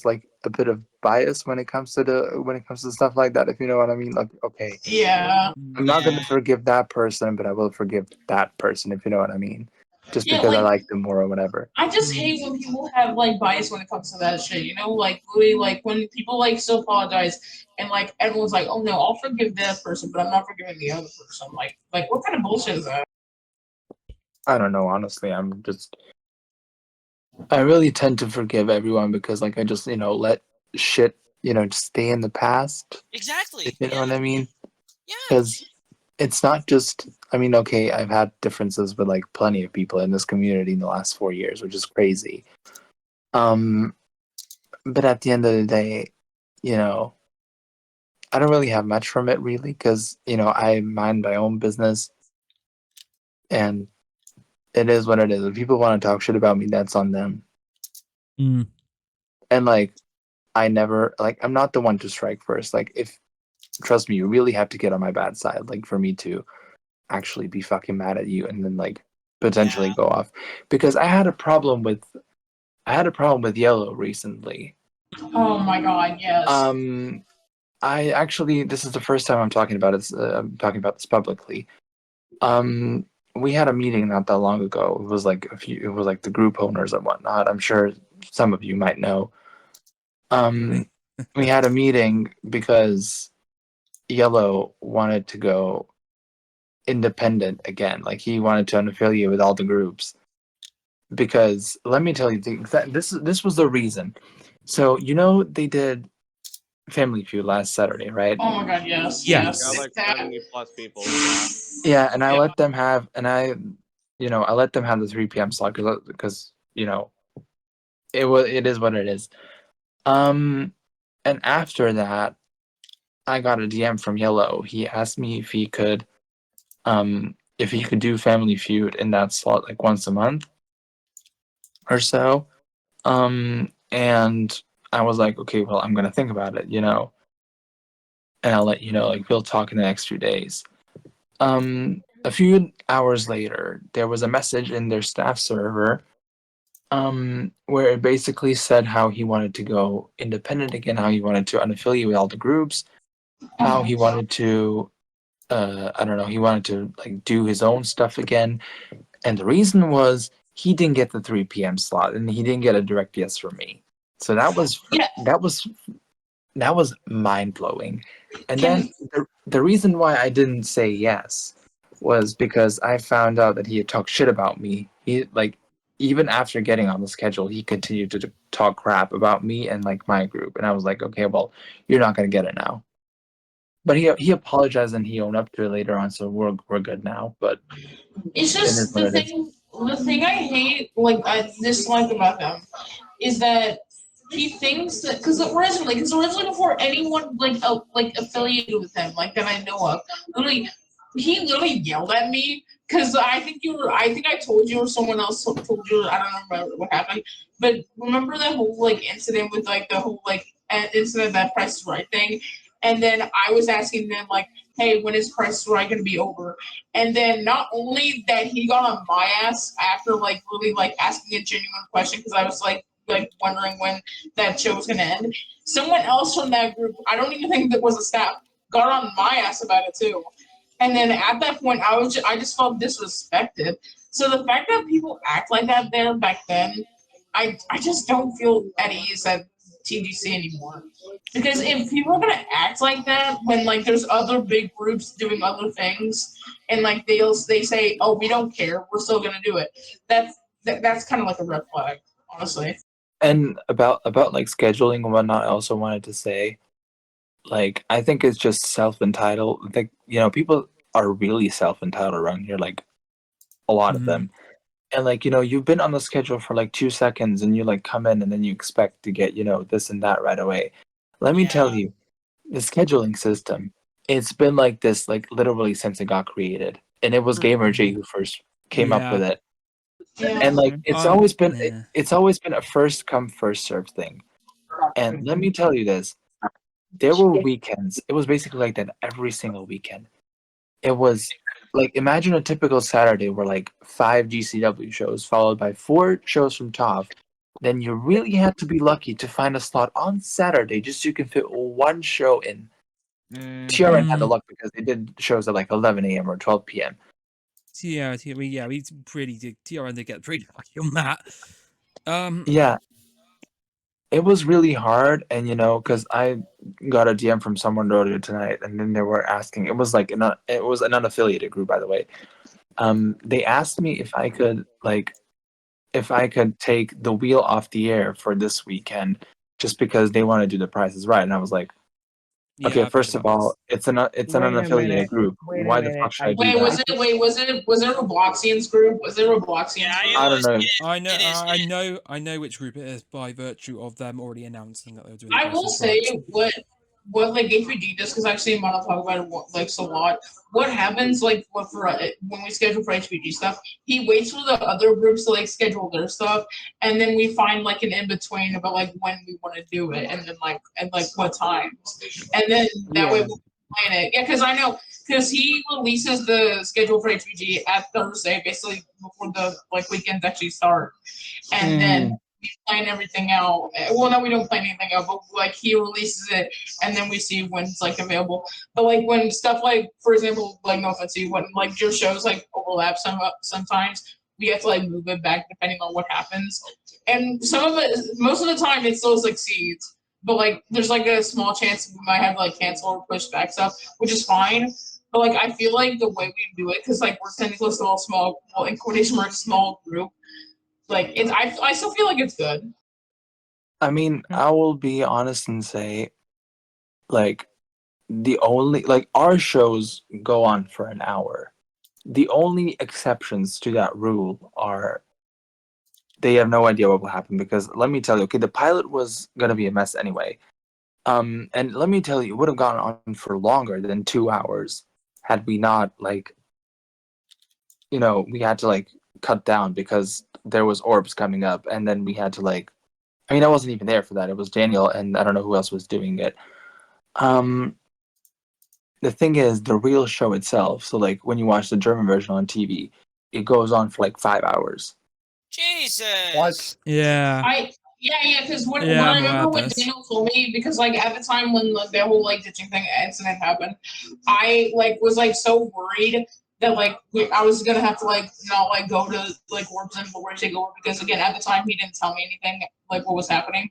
like a bit of bias when it comes to stuff like that, if you know what I mean. Like, okay, yeah, I'm not gonna forgive that person, but I will forgive that person, if you know what I mean. Just because I like them more or whatever. I just hate when people have like bias when it comes to that shit. Like really, like when people like still apologize and like everyone's like, oh no, I'll forgive that person, but I'm not forgiving the other person. Like what kind of bullshit is that? I don't know, honestly. I really tend to forgive everyone because like I just let shit just stay in the past. Exactly. If you know what I mean? Yeah. Because it's not just. I mean, okay, I've had differences with like plenty of people in this community in the last 4 years, which is crazy. But at the end of the day, I don't really have much from it really because I mind my own business, and it is what it is. If people want to talk shit about me, that's on them. And like, I'm not the one to strike first. Like, trust me, you really have to get on my bad side, like for me to actually be fucking mad at you and then like potentially go off. Because I had a problem with I had a problem with yellow recently. Oh my god, yes. I actually, this is the first time I'm talking about it. I'm talking about this publicly. We had a meeting not that long ago. It was like it was like the group owners and whatnot. I'm sure some of you might know. We had a meeting because Yellow wanted to go independent again. Like he wanted to unaffiliate with all the groups. Because let me tell you, this was the reason. So you know they did Family Feud last Saturday, right? Oh my god, yes. Yes. Got like 70 plus people. Yeah, and I let them have, I let them have the 3 p.m. slot because it is what it is. And after that, I got a DM from Yellow. He asked me if he could do Family Feud in that slot like once a month or so. And I was like, okay, well, I'm gonna think about it, and I'll let you know. Like we'll talk in the next few days. A few hours later, there was a message in their staff server, where it basically said how he wanted to go independent again, how he wanted to unaffiliate with all the groups, how he wanted to, I don't know, he wanted to like do his own stuff again, and the reason was he didn't get the 3 p.m. slot, and he didn't get a direct yes from me. So that was mind blowing. And then the reason why I didn't say yes was because I found out that he had talked shit about me. He like even after getting on the schedule, he continued to talk crap about me and like my group. And I was like, okay, well, you're not gonna get it now. But he apologized and he owned up to it later on, so we're good now. But it's just the thing. The thing I hate, like I dislike about them, is that he thinks that because originally before anyone like affiliated with him, like that I know of, he literally yelled at me because I think I told you or someone else told you. I don't remember what happened, but remember that whole like incident with like the whole like incident, that Price is Right thing, and then I was asking them like, hey, when is Price is Right going to be over? And then not only that, he got on my ass after like really like asking a genuine question because I was like wondering when that show was gonna end. Someone else from that group, I don't even think that was a staff, got on my ass about it too. And then at that point, I just felt disrespected. So the fact that people act like that there back then, I just don't feel at ease at TGC anymore. Because if people are gonna act like that when like there's other big groups doing other things, and like they say, oh, we don't care, we're still gonna do it. That's kind of like a red flag, honestly. And about like scheduling and whatnot, I also wanted to say, like, I think it's just self-entitled. I think, people are really self-entitled around here, like a lot of them. And like, you've been on the schedule for like 2 seconds and you like come in and then you expect to get, this and that right away. Let me tell you, the scheduling system, it's been like this like literally since it got created. And it was GamerG who first came up with it. And like it's always been a first come first serve thing. And let me tell you this, there were weekends, it was basically like that every single weekend. It was like, imagine a typical Saturday where like 5 GCW shows followed by 4 shows from TOF. Then you really had to be lucky to find a slot on Saturday just so you can fit one show in. TRN had the luck because they did shows at like 11 a.m. or 12 p.m. Yeah, we pretty did. TRN did get pretty lucky on that. Yeah, it was really hard, and because I got a DM from someone earlier tonight, and then they were asking. It was like it was an unaffiliated group, by the way. They asked me if I could take the wheel off the air for this weekend, just because they want to do the prices right, and I was like, okay, first of all, it's an unaffiliated group. Why the fuck should I do that? Was it Robloxian's group? Was it Robloxian's group? I don't know. I know which group it is by virtue of them already announcing that they were doing. I will say what like HPG does, because I've seen Mono talk about it like so a lot. What happens like when we schedule for HPG stuff? He waits for the other groups to like schedule their stuff, and then we find like an in between about like when we want to do it, and then like what times, and then that way we'll plan it. Yeah, because I know because he releases the schedule for HPG at Thursday, basically before the like weekends actually start, and then we plan everything out. Well, no, we don't plan anything out, but like he releases it, and then we see when it's like available. But like when stuff like, for example, like no offense to you, when like your shows like overlap sometimes, we have to like move it back depending on what happens. And some of it, most of the time, it still succeeds. But like, there's like a small chance we might have to like cancel or push back stuff, which is fine. But like, I feel like the way we do it, because like we're technically still a small, well, in quotation marks, small group. Like, it's I still feel like it's good. I mean, I will be honest and say, like, the only like our shows go on for an hour. The only exceptions to that rule are they have no idea what will happen, because let me tell you, okay, the pilot was gonna be a mess anyway. And let me tell you, it would have gone on for longer than 2 hours had we not like, we had to like cut down because there was orbs coming up, and then we had to like, I mean, I wasn't even there for that. It was Daniel, and I don't know who else was doing it. The thing is, the real show itself, so like when you watch the German version on TV, it goes on for like 5 hours. Jesus. What? Yeah. Yeah, because when Yeah, I I'm remember aware of when this. Daniel told me, because like at the time when the whole like ditching thing incident happened, I like was like so worried that like I was gonna have to like not like go to like orbs and where to take over, because again at the time he didn't tell me anything like what was happening.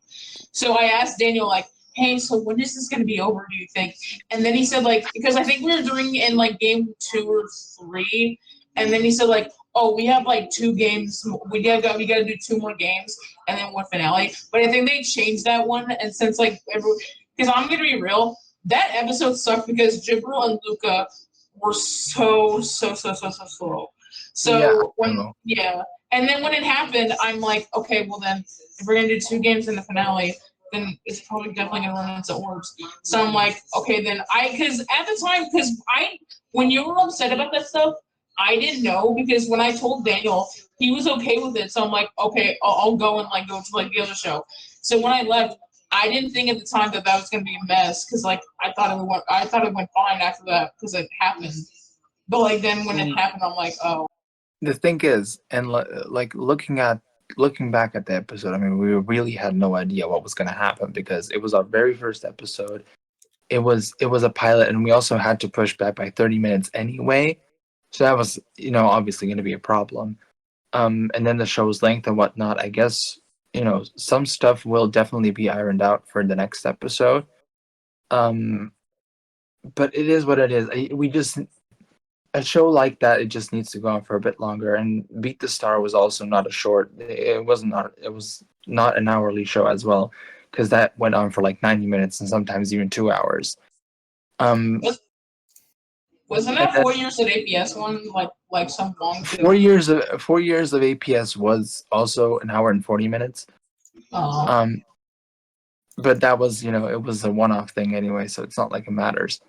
So I asked Daniel like, hey, so when is this gonna be over, do you think? And then he said like, because I think we were doing in like game 2 or 3, and then he said like, oh, we have like 2 games, we gotta do 2 more games and then one finale. But I think they changed that one, and since like because I'm gonna be real, that episode sucked because Jibril and Luca were so slow. So and then when it happened, I'm like, okay, well then if we're gonna do 2 games in the finale, then it's probably definitely gonna run into orbs. So I'm like, okay, then because at the time, when you were upset about that stuff, I didn't know, because when I told Daniel, he was okay with it. So I'm like, okay, I'll go and like go to like the other show. So when I left, I didn't think at the time that was gonna be a mess, because like I thought it went fine after that because it happened. But like then when it happened, I'm like, oh. The thing is, and like looking back at the episode, I mean, we really had no idea what was going to happen because it was our very first episode. It was a pilot, and we also had to push back by 30 minutes anyway. So that was, obviously going to be a problem. And then the show's length and whatnot, I guess, some stuff will definitely be ironed out for the next episode. But it is what it is. We just, a show like that, it just needs to go on for a bit longer. And Beat the Star was also not a short. It was not an hourly show as well, because that went on for like 90 minutes and sometimes even 2 hours. Wasn't that 4 years of APS one like some long? 4 years of APS was also an hour and 40 minutes. But that was, it was a one-off thing anyway, so it's not like it matters.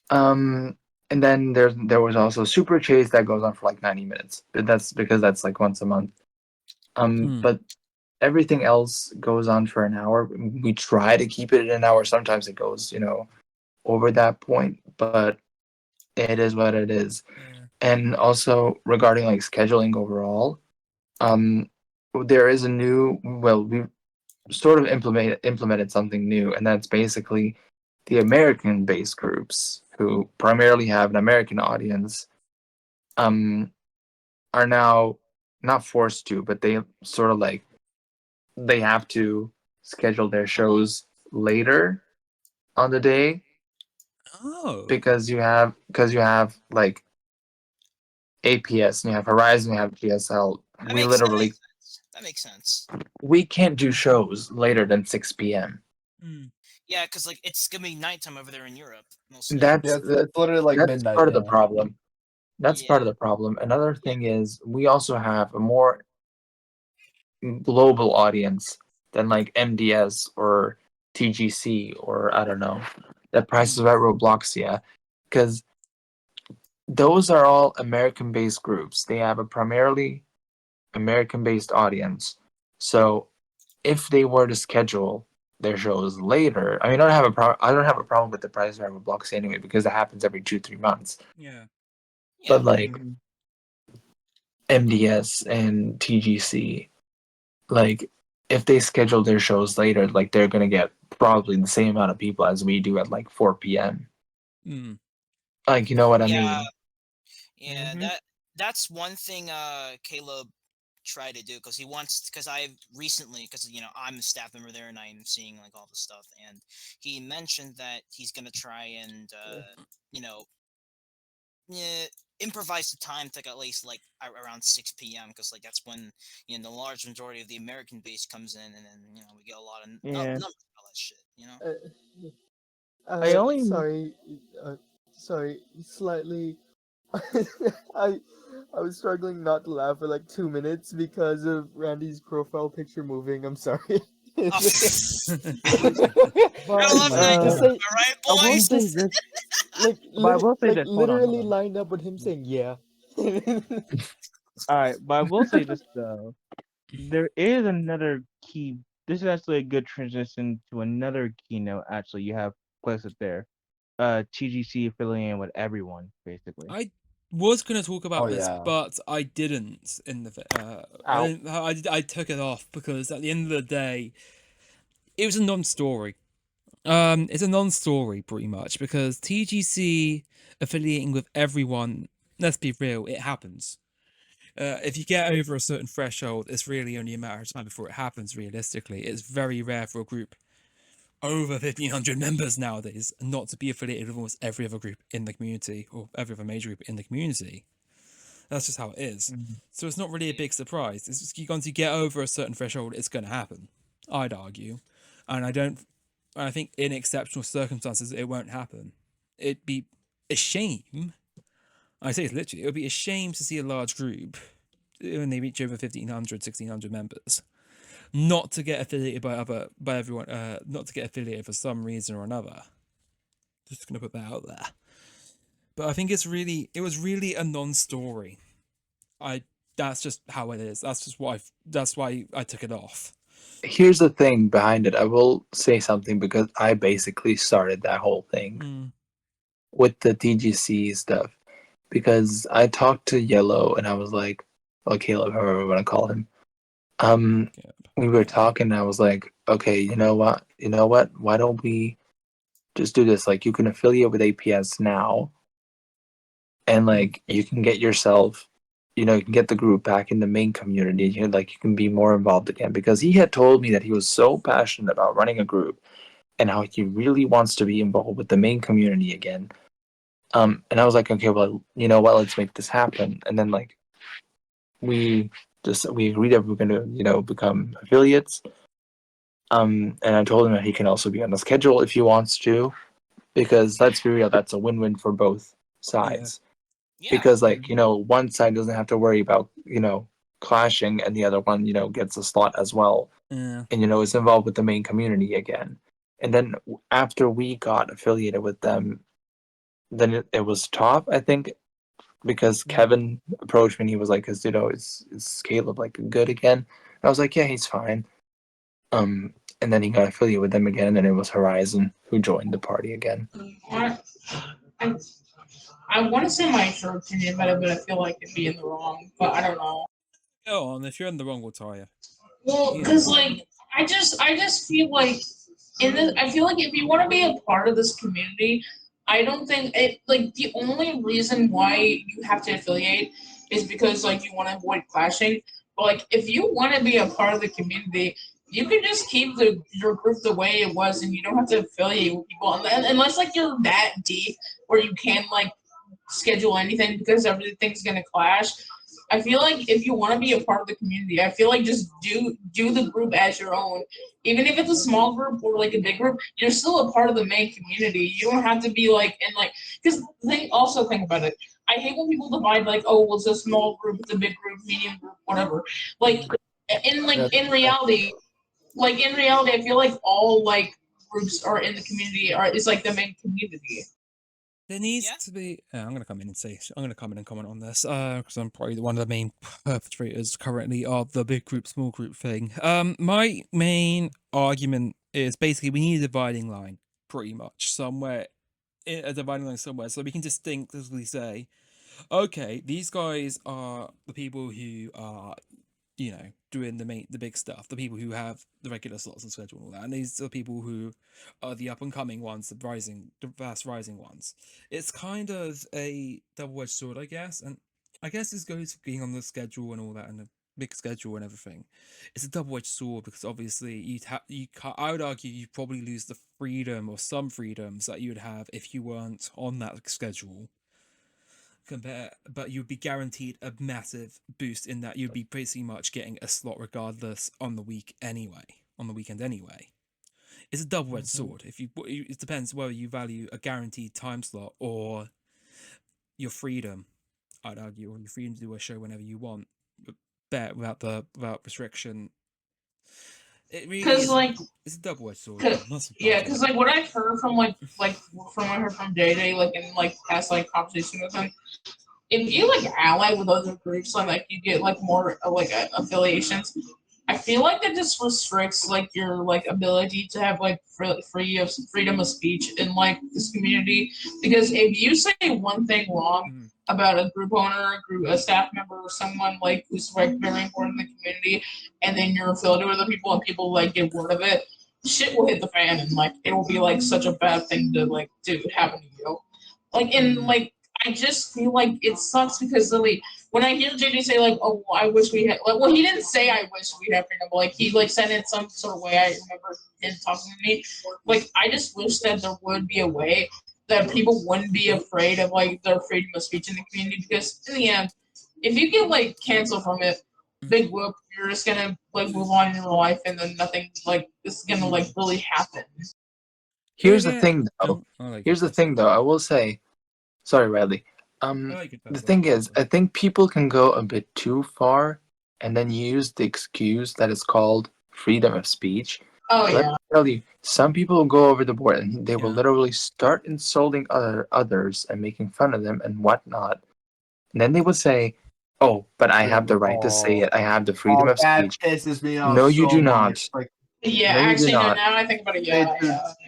And then there was also Super Chase that goes on for like 90 minutes. But that's because that's like once a month. But everything else goes on for an hour. We try to keep it at an hour. Sometimes it goes, over that point, but it is what it is. Yeah. And also regarding like scheduling overall, there is a new, we sort of implemented something new, and that's basically the American-based groups who primarily have an American audience are now not forced to, but they sort of like they have to schedule their shows later on the day. Oh. Because you have like APS and you have Horizon, you have GSL. That makes sense. We can't do shows later than 6 p.m. Yeah, because like it's gonna be nighttime over there in Europe. Mostly. It's literally like that's midnight. Part of the problem. That's part of the problem. Another thing is we also have a more global audience than like MDS or TGC or I don't know, the Price is Right Robloxia, because those are all American-based groups. They have a primarily American-based audience. So if they were to schedule their shows later, I mean, I don't have a problem with the Price is Right Robloxia anyway, because that happens every 2-3 months. Yeah. But like MDS and TGC, like if they schedule their shows later, like they're gonna get probably the same amount of people as we do at like 4 p.m. Like, you know what I mean? Yeah, that's one thing Caleb tried to do because he wants because I recently because I'm a staff member there and I'm seeing like all the stuff and he mentioned that he's gonna try and you know improvise the time to at least like around 6 p.m. because like that's when the large majority of the American base comes in and then we get a lot of numbers and all that shit. I only sorry, slightly. I I was struggling not to laugh for like 2 minutes because of Randy's profile picture moving. I'm sorry. I But love that. just say, All right, boys. I will say this. Hold on, literally hold on. lined up with him saying yeah. All right, but I will say this though. There is another key. This is actually a good transition to another keynote. Actually, you have placed it there. TGC affiliating with everyone, basically. I was going to talk about this, yeah. but I didn't in the I took it off because at the end of the day, it was a non-story. It's a non-story pretty much because TGC affiliating with everyone. Let's be real, it happens. If you get over a certain threshold, it's really only a matter of time before it happens. Realistically, it's very rare for a group over 1,500 members nowadays not to be affiliated with almost every other group in the community or every other major group in the community. That's just how it is. So it's not really a big surprise. It's just once you get over a certain threshold, it's going to happen. I'd argue, and I think in exceptional circumstances it won't happen. It'd be a shame. I say it literally. It would be a shame to see a large group when they reach over 1,500, 1,600 members not to get affiliated by everyone, not to get affiliated for some reason or another. Just gonna put that out there. But I think it was really a non-story. That's just how it is. That's why I took it off. Here's the thing behind it. I will say something because I basically started that whole thing with the TGC stuff. Because I talked to Yellow and I was like, or Caleb, however we want to call him. We were talking and I was like, okay, you know what? Why don't we just do this? Like, you can affiliate with APS now and like you can get yourself, you can get the group back in the main community. You can be more involved again, because he had told me that he was so passionate about running a group and how he really wants to be involved with the main community again. And I was like, okay, well, you know what, let's make this happen. And then like we agreed that we're gonna, become affiliates. And I told him that he can also be on the schedule if he wants to, because let's be real, that's a win-win for both sides. Because one side doesn't have to worry about, clashing, and the other one, gets a slot as well. And is involved with the main community again. And then after we got affiliated with them, then it was TOF, I think, because Kevin approached me and he was like, is Caleb like good again? And I was like, yeah, he's fine. And then he got affiliated with them again, and it was Horizon who joined the party again. I want to say my true opinion about it, but I feel like it'd be in the wrong. But I don't know. Go on. If you're in the wrong, we'll tell you. Well, because like I just feel like I feel like if you want to be a part of this community, I don't think it like the only reason why you have to affiliate is because like you want to avoid clashing. But like if you want to be a part of the community, you can just keep your group the way it was, and you don't have to affiliate with people unless like you're that deep where you can't like schedule anything because everything's gonna clash. I feel like if you want to be a part of the community, I feel like just do the group as your own. Even if it's a small group or like a big group, you're still a part of the main community. You don't have to be like because think about it. I hate when people divide like, oh, well, it's a small group, it's a big group, medium group, whatever. In reality, I feel like all like groups are in the community is like the main community. There needs to be. I'm going to come in and comment on this because I'm probably one of the main perpetrators currently of the big group, small group thing. My main argument is basically we need a dividing line, pretty much somewhere, a dividing line somewhere, so we can distinctly say, okay, these guys are the people who are, doing the big stuff, the people who have the regular slots and schedule and all that, and these are the people who are the up and coming ones, the fast rising ones. It's kind of a double-edged sword, I guess, and I guess this goes for being on the schedule and all that, and the big schedule and everything. It's a double-edged sword because obviously I would argue you probably lose the freedom or some freedoms that you would have if you weren't on that schedule. But you'd be guaranteed a massive boost in that you'd be pretty much getting a slot regardless on the weekend anyway. It's a double-edged sword. It depends whether you value a guaranteed time slot or your freedom, I'd argue, or your freedom to do a show whenever you want, but without restriction. It really is, it's a double-edged sword. Because like what I've heard from from what I heard from JJ, like in like past like conversation with him, if you like ally with other groups, like you get like more affiliations. I feel like that just restricts like your like ability to have like freedom of speech in like this community, because if you say one thing wrong about a group owner, a staff member, or someone like who's like very important in the community, and then you're affiliated with other people and people like get word of it, shit will hit the fan, and like it will be like such a bad thing to like do happen to you. Like and like I just feel like it sucks because really when I hear JJ say like, oh, I wish we had, like, well, he didn't say I wish we had freedom, but like he like said it some sort of way. I remember him talking to me. Like I just wish that there would be a way that people wouldn't be afraid of like their freedom of speech in the community, because in the end, if you get like canceled from it, big whoop, you're just gonna like move on in your life, and then nothing like is gonna like really happen. Here's the thing, though. I will say, sorry, Radley. The thing is, I think people can go a bit too far and then use the excuse that is called freedom of speech. Oh, Let me tell you, some people will go over the board and they will literally start insulting others and making fun of them and whatnot. And then they would say, oh, but I have the right to say it. I have the freedom of speech. That pisses me off. No, you do not. Like, yeah, actually, no, now I think about it,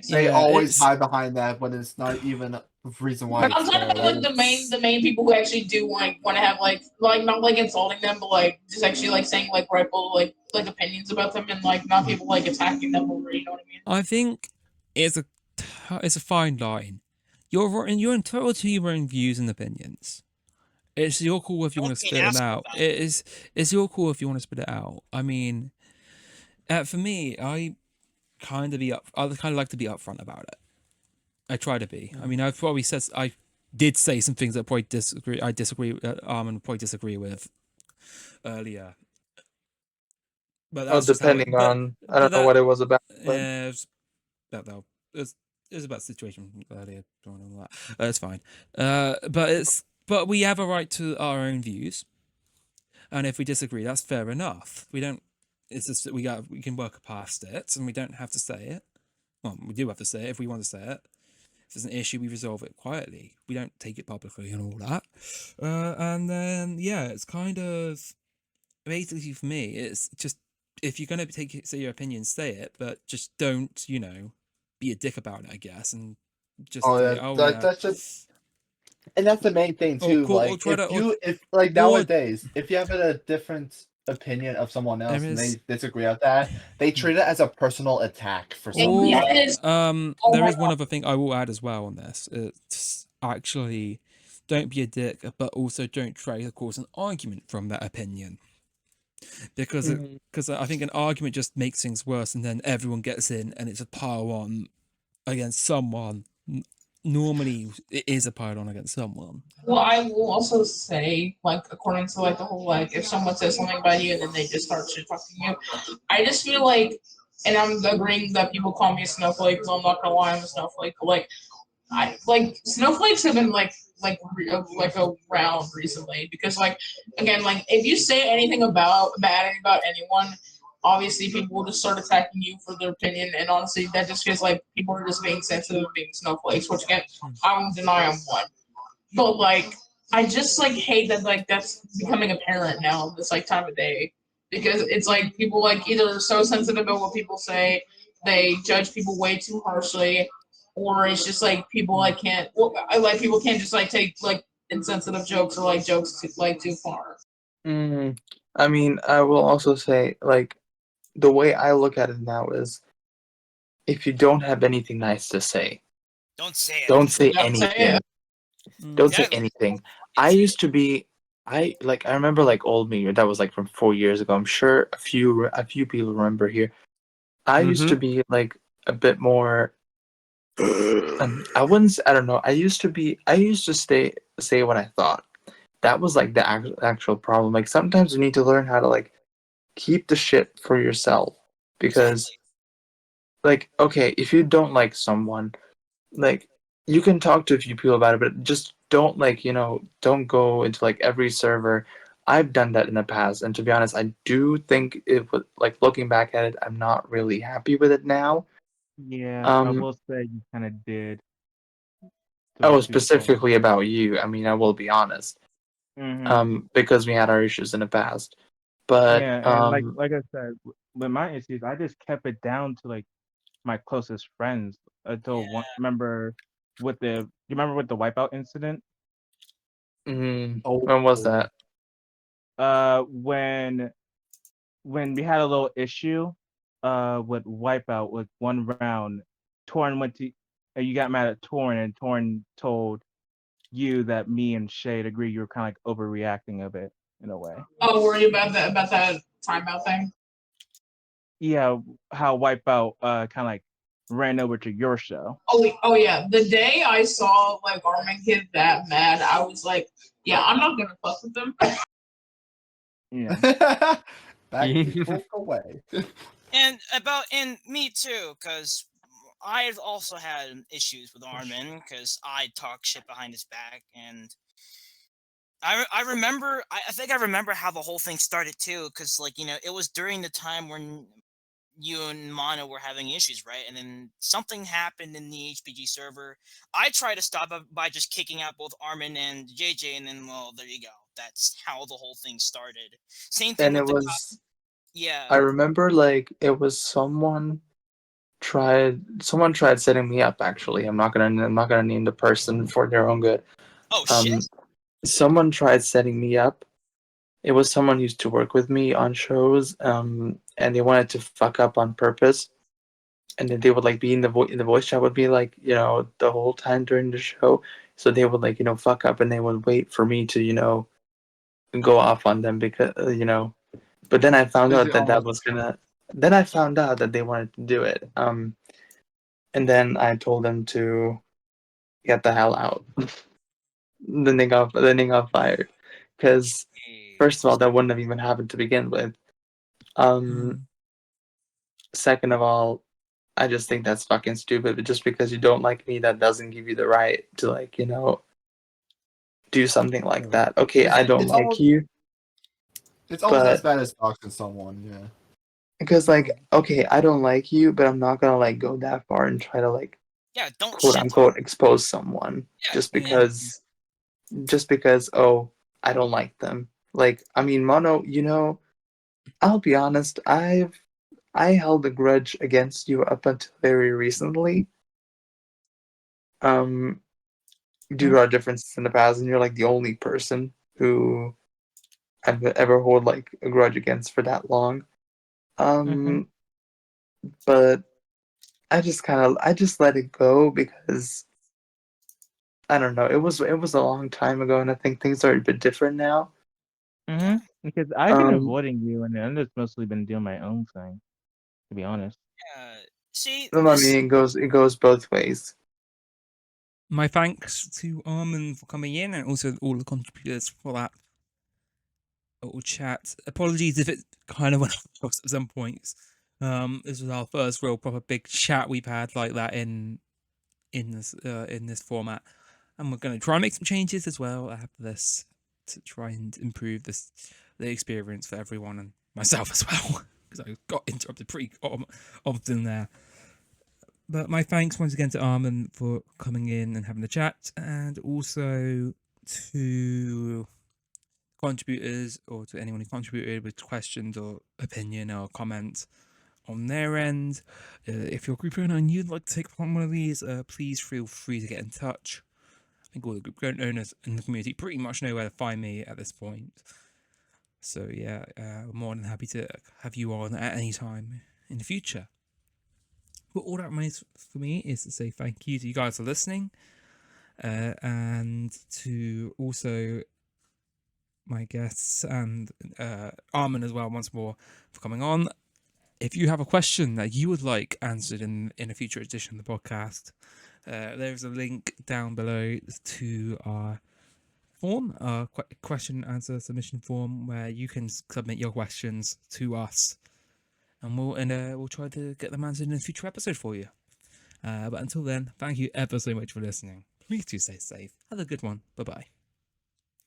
They always hide behind that when it's not even a reason why. I'm talking about like the main people who actually do want to have like not like insulting them, but like just actually like saying like rightful like opinions about them, and like not people like attacking them over, you know what I mean? I think it's a fine line. You're entitled to your own views and opinions. It's your call if you want to spit them out. It's your call if you want to spit it out. I mean, for me, I kind of like to be upfront about it. I try to be. I mean, I did say some things that I disagree. Arman probably disagree with earlier. But that's depending on, I don't know what it was about. Yeah, it was about the situation earlier. That's fine. But we have a right to our own views, and if we disagree, that's fair enough. We don't. It's just that we can work past it, and we don't have to say it. Well, we do have to say it if we want to say it. If there's an issue, we resolve it quietly. We don't take it publicly and all that. And then it's kind of basically for me. It's just if you're gonna say your opinion, say it, but just don't be a dick about it, I guess, and just that's just. And that's the main thing too. Like nowadays, if you have a different opinion of someone else and they disagree with that, they treat it as a personal attack for some reason. There is one other thing I will add as well on this. It's actually don't be a dick, but also don't try to cause an argument from that opinion. Because I think an argument just makes things worse, and then everyone gets in, and it's a pile on against someone. Normally, it is a pile on against someone. Well, I will also say, like, according to like the whole like, if someone says something about you and then they just start shit talking you, I just feel like, and I'm agreeing that people call me a snowflake, because I'm not gonna lie, I'm a snowflake. But like snowflakes have been like around recently, because like again, like if you say anything about anyone, obviously people will just start attacking you for their opinion, and honestly that just feels like people are just being sensitive, being snowflakes, which again I won't deny I'm one. But like I just like hate that like that's becoming apparent now this like time of day, because it's like people like either are so sensitive about what people say, they judge people way too harshly, or it's just like people like people can't just like take like insensitive jokes or like jokes too far. I mean, I will also say, like, the way I look at it now is, if you don't have anything nice to say, Don't say it. don't say Don't say anything. it. Don't say Exactly. anything. I used to be, I remember like old me. That was like from 4 years ago. I'm sure a few people remember here. I used to be like a bit more. I wouldn't. I don't know. I used to say what I thought. That was like the actual problem. Like sometimes you need to learn how to like keep the shit for yourself, because Exactly. like, okay, if you don't like someone, like, you can talk to a few people about it, but just don't, like, don't go into like every server. I've done that in the past, and to be honest, I do think it would, like, looking back at it, I'm not really happy with it now. Yeah, I um will say you kind of did to oh, a few people. specifically about you, I mean, I will be honest, Mm-hmm. because we had our issues in the past, but Yeah, and like I said, with my issues, I just kept it down to like my closest friends until one. Yeah. Remember you remember with the wipeout incident? when was that? When we had a little issue, with wipeout with one round, Torn went to, you got mad at Torn, and Torn told you that me and Shade agree you were kind of like overreacting a bit in a way. Oh, worried about that timeout thing. Yeah, how Wipeout kind of like ran over to your show. Oh yeah. The day I saw like Arman get that mad, I was like, yeah, I'm not gonna fuck with them. Yeah. Back the fuck away. And me too, because I've also had issues with Armin because I talk shit behind his back, and I remember I think I remember how the whole thing started too, because like it was during the time when you and Mono were having issues, right? And then something happened in the HPG server. I tried to stop it by just kicking out both Armin and JJ, and then well, there you go. That's how the whole thing started. Same thing And with it the was, yeah. I remember, like, it was someone tried setting me up, actually. I'm not gonna name the person for their own good. Oh shit. Someone tried setting me up. It was someone who used to work with me on shows, and they wanted to fuck up on purpose. And then they would like be in the voice chat with me, like, the whole time during the show. So they would, like, fuck up, and they would wait for me to, go off on them, because But then I found out that Then I found out that they wanted to do it. And then I told them to get the hell out. Then they got fired, because first of all, that wouldn't have even happened to begin with. Second of all, I just think that's fucking stupid. But just because you don't like me, that doesn't give you the right to, like, do something like that. Okay, I don't like you. It's almost as But bad as doxing someone, yeah. because, like, okay, I don't like you, but I'm not gonna, like, go that far and try to, like, Yeah, don't quote shit unquote expose someone Yeah, just because, oh, I don't like them. Like, I mean, Mono, I'll be honest, I held a grudge against you up until very recently. Due to our differences in the past, and you're like the only person who I've ever hold like a grudge against for that long. But I just let it go, because I don't know. It was a long time ago, and I think things are a bit different now. Because I've been Um, avoiding you, and I've just mostly been doing my own thing, to be honest. See, I mean, it goes both ways. My thanks to Arman for coming in, and also all the contributors for that little chat. Apologies if it kind of went off at some points. This was our first real proper big chat we've had like that in this format, and we're going to try and make some changes as well after this to try and improve the experience for everyone and myself as well, because I got interrupted pretty often there. But my thanks once again to Arman for coming in and having the chat, and also to contributors, or to anyone who contributed with questions or opinion or comments on their end. If you're a group owner and you'd like to take on one of these, please feel free to get in touch. I think all the group owners in the community pretty much know where to find me at this point. So yeah, more than happy to have you on at any time in the future. But all that remains for me is to say thank you to you guys for listening, and to also my guests and Arman as well once more for coming on. If you have a question that you would like answered in a future edition of the podcast, there's a link down below to our form, our question answer submission form, where you can submit your questions to us, and we'll try to get them answered in a future episode for you. But until then, thank you ever so much for listening. Please do stay safe. Have a good one. Bye bye.